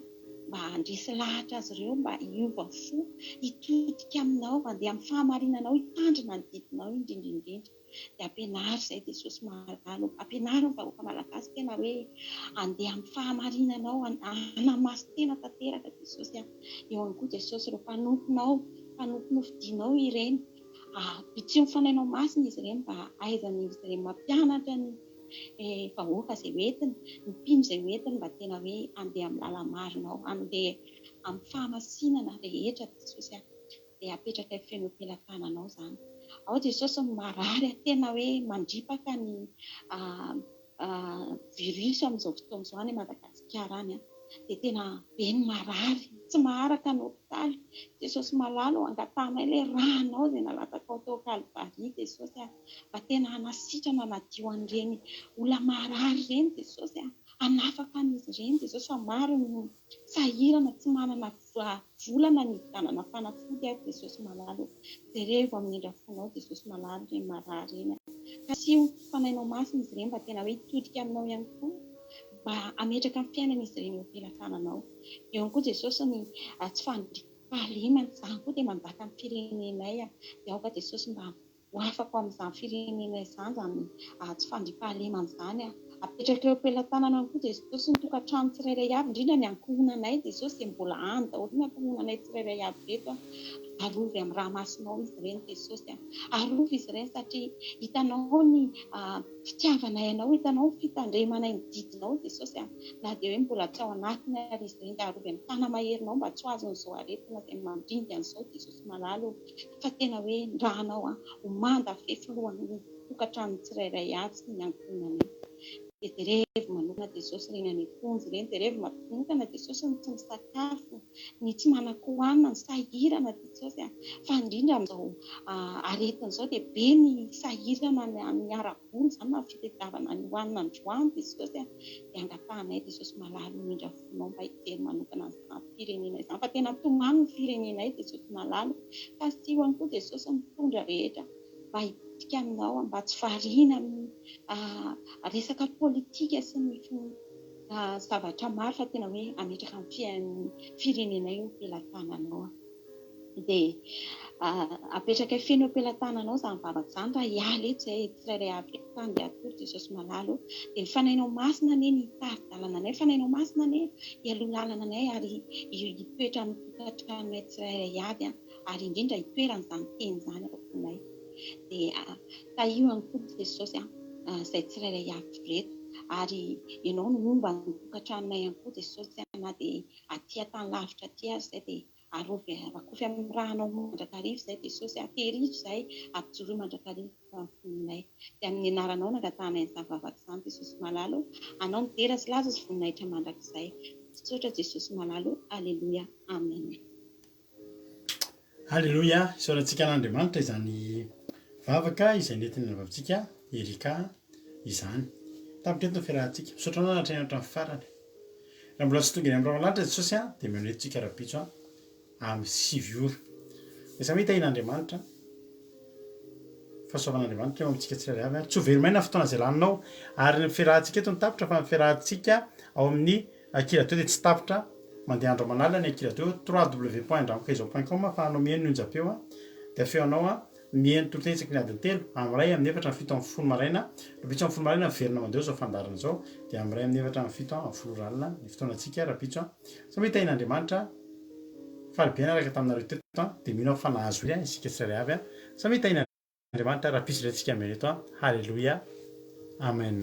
mba handresy lahatra azy ireo, mba hiova fo, hitodika aminao, mandeha amin'ny fahamarinanao, hitandrina ny didinao indrindra indrindra. Dia ampianary izay Jesosy malala, ampianary ny vahoaka malagasy tena hoe handeha amin'ny fahamarinanao, hanamasy tena tanteraka Jesosy. Eo ihany koa Jesosy ireo mpanomponao fidinao ireny, bitio ny fanainao masina izy ireny mba ahaizan'izy ireny mampianatra ny vahoaka izay hoentiny, ny mpino izay hoentiny mba tena hoe handeha amin'ny lala-marinao, handeha amin'ny fahamasinana rehetra Jesosy dia apetraka feno am-pelantananao izany. Ao Jesosy marary tena hoe mandripaka ny virus amin'izao fotoana izao any Madagasikara any dia tena be ny marary, tsy maharaka ny hopitaly Jesosy malala. Angatanay ilay ranao izay nalataka ao tao Kalvaria Jesosy mba tena hanasitrana hanadio an'ireny olona marary ireny Jesosy, hanafaka an'izy ireny Jesosy. Fa maro ny sahirana tsy manana volana ny vidanana fanafody Jesosy malala. Jereva amin'ny indrafonao Jesosy malala ireny marary eny. Ka sio fanainao masina izy ireny mba tena hoe hitodika aminao ihany koa, mba ametraka amin'ny fiainan'izy ireny eo am-pelantananao. Eo ihany koa Jesosy ny tsy fandriam-pahalemana izany koa dia mandaka amin'ny firenenay dia aoka Jesosy mba ho afaka amin'izany firenenay izany, izany tsy fandriam-pahalemana izany apetraka eo am-pelantanana ihany koa Jesosy ny tokantrano tsirairay avy, indrindra ny ankohonanay Jesosy dia mbola any daholo ny ankohonanay tsirairay avy reto. Arovy amin'ny raha masinao izy ireny Jesosy, arovy izy ireny satria hitanao ny fitiavanay anao, hitanao ny fitandremanay ny didinao Jesosy na dia hoe mbola tsy ao anatiny ary izy ireny dia arovy amin'ny tanamaherinao mba tsy ho azon'izao aretina izay mandringa an'izao Jesosy malala. Fa tena hoe rahanao ho mandafefy lohan'ny tokantrano tsirairay avy sy ny ankohonanay. Dia jerevy manokana Jesosy ireny any am-ponjy ireny, jerevy manokana Jesosy ny tsy misakafo, ny tsy manan-kohanina, ny sahirana Jesosy. Fa indrindra amin'izao aretin'izao dia be ny sahirana ny ara-boly izany na fitadiavana ny hohanina androany Jesosy. Dia angatanay Jesosy malala indrindra fonao mba hijery manokana izany firenena izany. Fa tena tomany ny firenenay Jesosy malala. Fa sio ihany koa Jesosy mitondra rehetra mba hitika aminao, mba tsy variana amin'ny resaka politika sy ny zavatra maro, fa tena hoe ametraka amin'ny firenenay eo am-pelantananao. dia apetraka feno am-pelantananao izany vavaka izany raha hialy eto izay tsirairay avy eto tany dia atory Jesosy malalo dia mifanainao masina anie ny tari-dalana anay, mifanainao masina anie hialoha lalana anay ary hitoetra amin'ny tokantranonay tsirairay avy ary indrindra hitoeran'izany teny izany ao aminay dia tahiohany koa Jesosy izay tsirairay avy reto ary ianao no momba ny tokantranonay ihany koa Jesosy na dia aty tany lavitra aty azy izay dia arovy rakofy amin'ny rahanao mandrakarivo izay Jesosy tehirivo izay ampijoroa mandrakarivo amin'ny voninay dia amin'ny anaranao nangatanay izany vavaka izany Jesosy malalo anao midera sy laza sy voninahitra mandrakizay tsotra Jesosy malalo aleloia amen. Alleloia, isaorantsika an'Andriamanitra izany vavaka izay nentina vavintsika Erika izany. Tapitreto ny fiarahantsika. Misaotra anao nahatrany hatramin'ny farany. Raha mbola tsy tonga eny amin'ny lanitra Jesosy dia mionentsika rabitso amin'ny 7 ora. Dia samy hitahin'Andriamanitra. Fahasoavan'Andriamanitra eo amintsika tsirairay avy. Tsy ho very maina fotoana izay laninao ary ny fiarahantsika eto ny tapitra fa ny fiarahantsika ao amin'ny Kirateo dia tsy tapitra mandeha andro manala ny Kirateo www.andramokaizo.com ahafahanao mihaino ny onjam-peo dia feonao mihaino torotenitsaky ny adiny 3 amin'ny 2 amin'ny 4 amin'ny 7 amin'ny 10 maraina rabitso amin'ny 10 maraina miverina mandeha zao fandarana zao dia amin'ny 2 amin'ny 4 amin'ny 7 amin'ny 10 alina ny fotoanantsika rabitso samy hitahin'Andriamanitra falibiana araka taminareo teto dia mino fa nahazo iry isika tsirairay avy samy hitahin'Andriamanitra rapisy irentsika amin'eto halleluia amen.